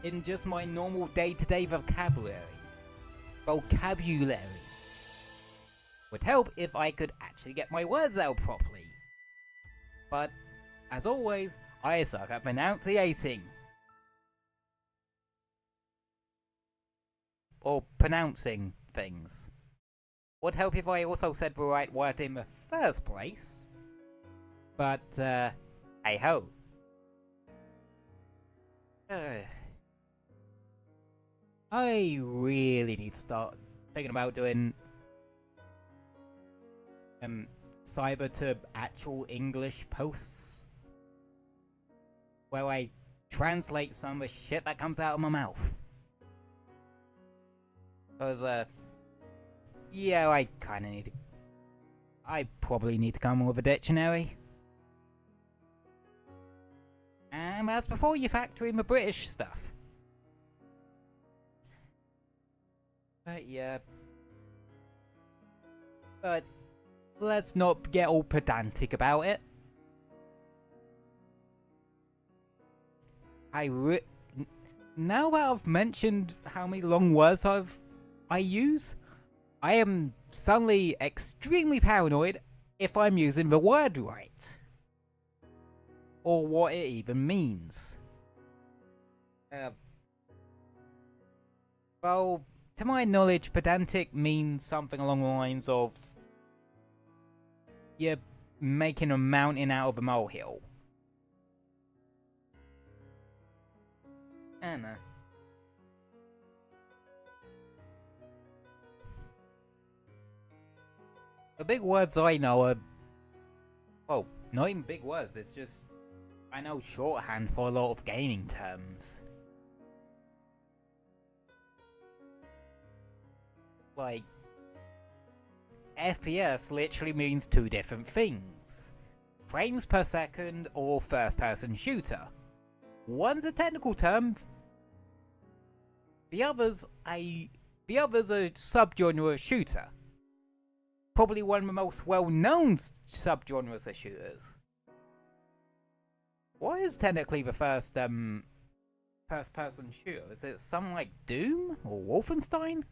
in just my normal day-to-day vocabulary. Would help if I could actually get my words out properly. But, as always, I suck at pronunciating. Or pronouncing things. Would help if I also said the right word in the first place. But, hey ho. I really need to start thinking about doing cyber to actual English posts where I translate some of the shit that comes out of my mouth. Cause yeah, I kinda need to, I probably need to come up with a dictionary. And that's before you factor in the British stuff. But yeah. But let's not get all pedantic about it. Now that I've mentioned how many long words I use, I am suddenly extremely paranoid if I'm using the word right. Or what it even means. Well, to my knowledge, pedantic means something along the lines of you're making a mountain out of a molehill. I don't know. The big words I know are, well, not even big words, it's just, I know shorthand for a lot of gaming terms. Like, FPS literally means two different things. Frames per second or first-person shooter. One's a technical term, the other's a subgenre shooter. Probably one of the most well-known subgenres of shooters. What is technically the first-person shooter? Is it something like Doom or Wolfenstein?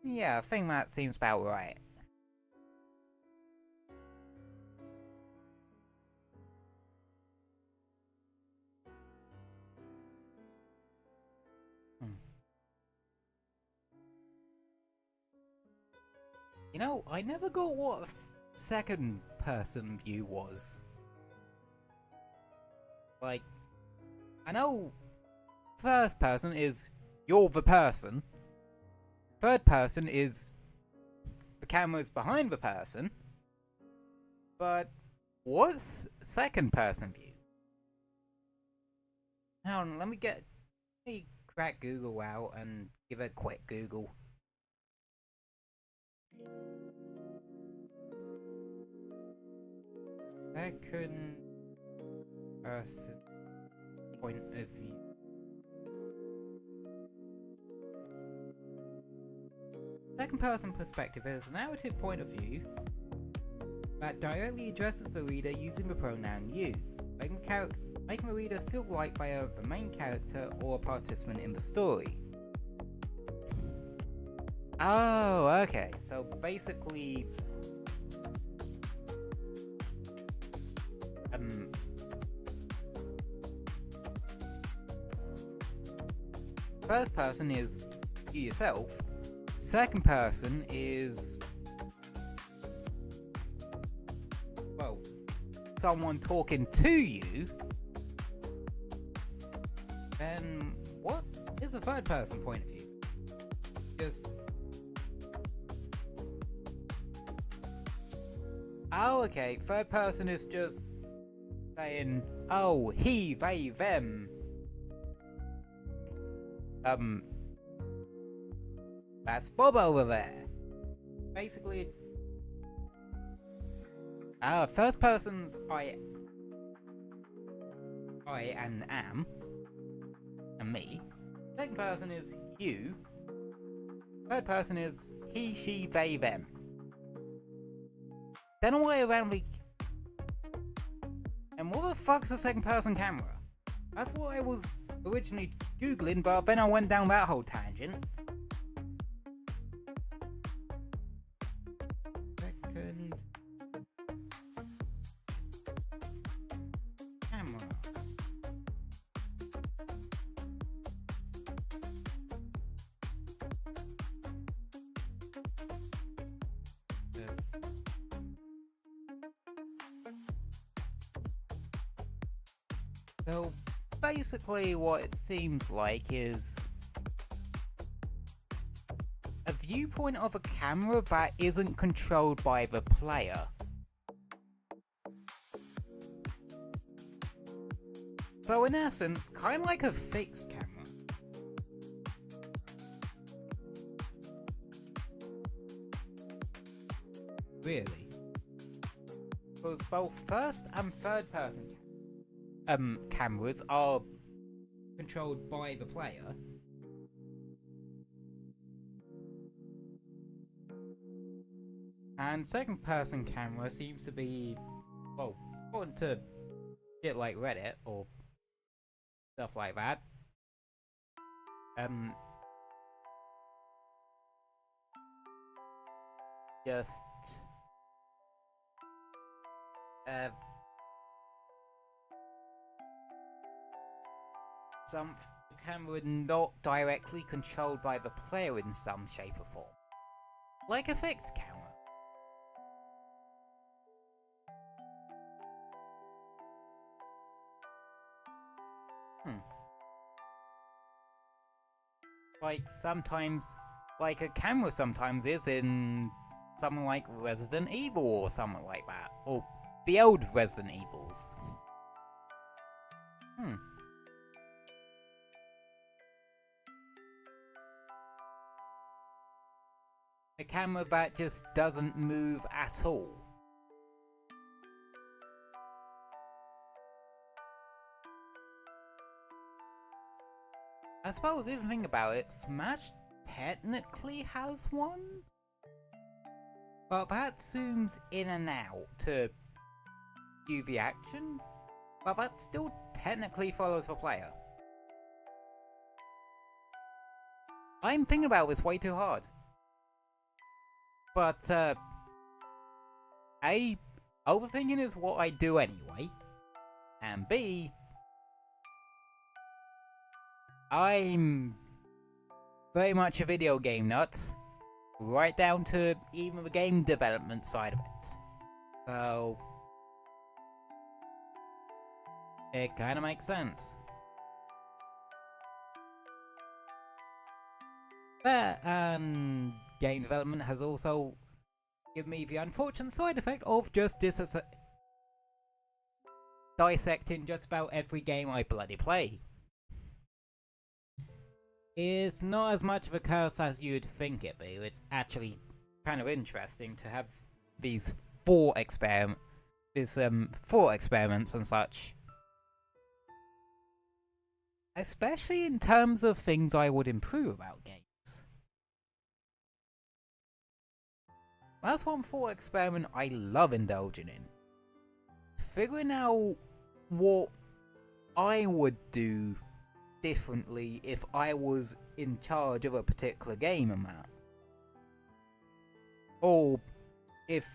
Yeah, I think that seems about right. You know, I never got what a second person view was. Like, I know first person is you're the person. Third person is the camera's behind the person. But what's second person view? Hold on, let me crack Google out and give it a quick Google. Second person point of view. Second person perspective is a narrative point of view that directly addresses the reader using the pronoun you, making the reader feel like they are the main character or a participant in the story. Oh, okay. So basically, first person is you yourself. Second person is, well, someone talking to you. Then what is a third person point of view? Just, oh, okay, third person is just saying, oh, he, they, them. That's Bob over there. Basically, first person's I and am, and me. Second person is you. Third person is he, she, they, them. Then all the way around we. And what the fuck's a second person camera? That's what I was originally googling, but then I went down that whole tangent. Second camera. So basically what it seems like is a viewpoint of a camera that isn't controlled by the player. So in essence, kind of like a fixed camera. Really? Because both first and third person cameras are controlled by the player. And second person camera seems to be, well, according to shit like Reddit or stuff like that, just some camera not directly controlled by the player in some shape or form, like a fixed camera. Like sometimes, like a camera sometimes is in something like Resident Evil or something like that, or the old Resident Evils. A camera that just doesn't move at all. I suppose if you think about it, Smash technically has one, but that zooms in and out to view the action, but that still technically follows the player. I'm thinking about this way too hard. But, A, overthinking is what I do anyway, and B, I'm very much a video game nut, right down to even the game development side of it. So, it kinda makes sense. That and game development has also given me the unfortunate side effect of just dissecting just about every game I bloody play. It's not as much of a curse as you'd think it be. It's actually kind of interesting to have these four experiments and such. Especially in terms of things I would improve about games. That's one thought experiment I love indulging in. Figuring out what I would do differently if I was in charge of a particular game amount. Or if,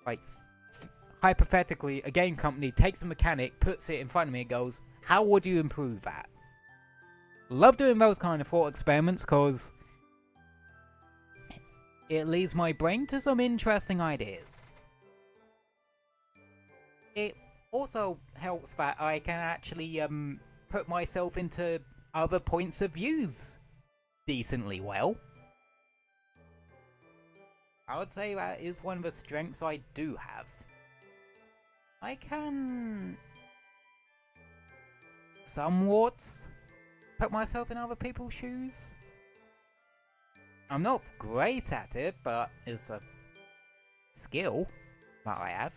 like, hypothetically, a game company takes a mechanic, puts it in front of me and goes, how would you improve that? love doing those kind of thought experiments because it leads my brain to some interesting ideas. It also helps that I can actually put myself into other points of views decently well. I would say that is one of the strengths I do have. I can somewhat put myself in other people's shoes. I'm not great at it, but it's a skill that I have.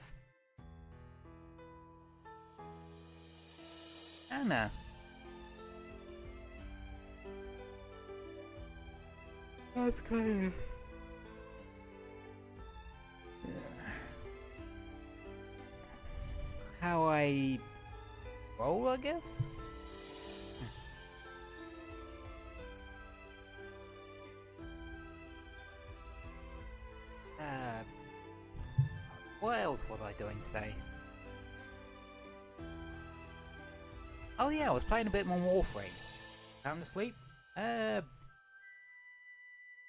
Anna. That's kind of... how I roll, I guess? What else was I doing today? Oh yeah, I was playing a bit more Warframe. Time to sleep?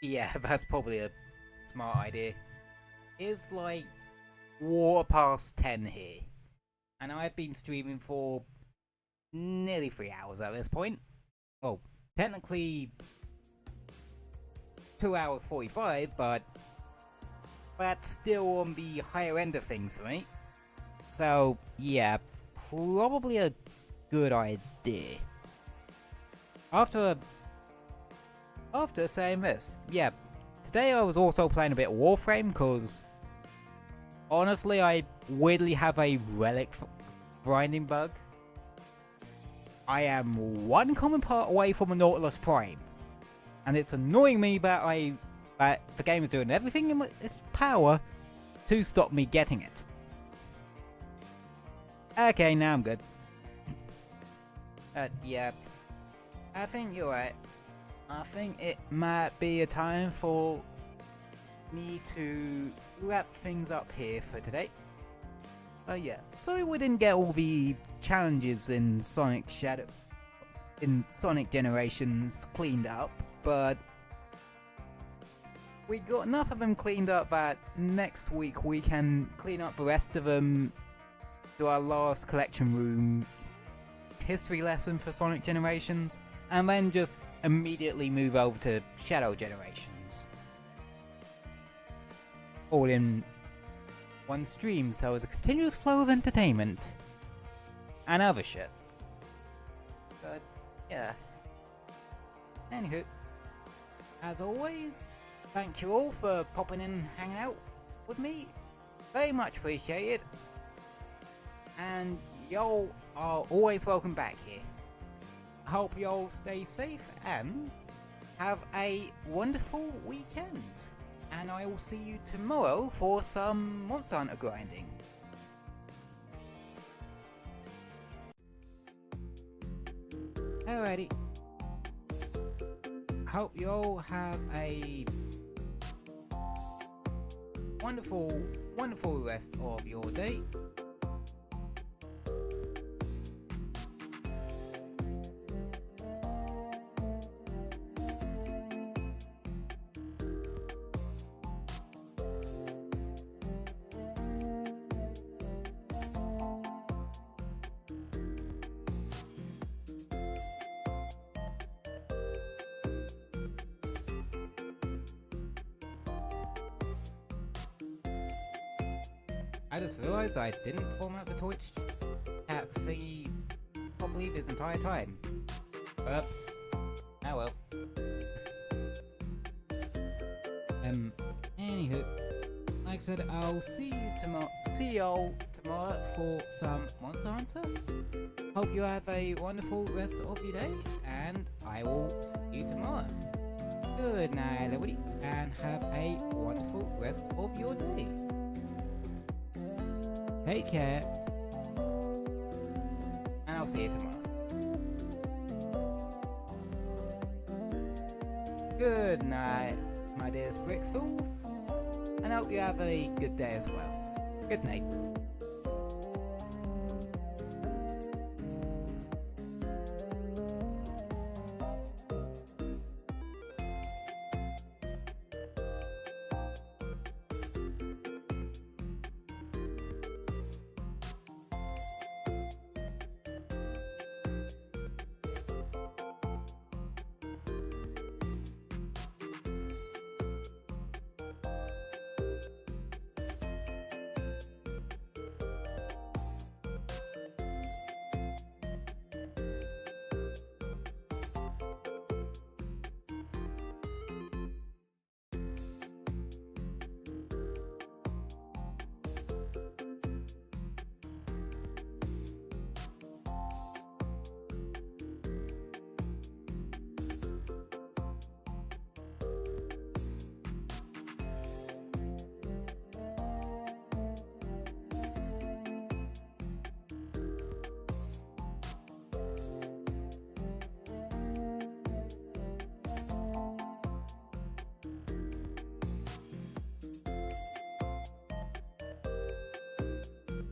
Yeah, that's probably a smart idea. It's like past 10 here. And I've been streaming for nearly 3 hours at this point. Well, technically 2 hours 45, but that's still on the higher end of things for me. So, yeah, probably a good idea. After saying this, yeah, today I was also playing a bit of Warframe because honestly I weirdly have a relic grinding bug. I am one common part away from a Nautilus Prime, and it's annoying me that the game is doing everything in its power to stop me getting it. Okay, now I'm good. Yeah, I think you're right. I think it might be a time for me to wrap things up here for today. Yeah, sorry we didn't get all the challenges in Sonic Generations cleaned up, but we got enough of them cleaned up that next week we can clean up the rest of them, do our last collection room history lesson for Sonic Generations, and then just immediately move over to Shadow Generations. All in one stream, so it's a continuous flow of entertainment and other shit. But yeah. Anywho, as always, thank you all for popping in and hanging out with me. Very much appreciated. And y'all are always welcome back here. I hope y'all stay safe and have a wonderful weekend. And I will see you tomorrow for some Monster Hunter grinding. Alrighty. Hope you all have a wonderful rest of your day. I just realised I didn't format the Twitch chat thingy properly this entire time. Oops. Oh well. Anywho, like I said, I'll see y'all tomorrow for some Monster Hunter. Hope you have a wonderful rest of your day, and I will see you tomorrow. Good night, everybody, and have a wonderful rest of your day. Take care, and I'll see you tomorrow. Good night, my dear Sprixels, and I hope you have a good day as well. Good night.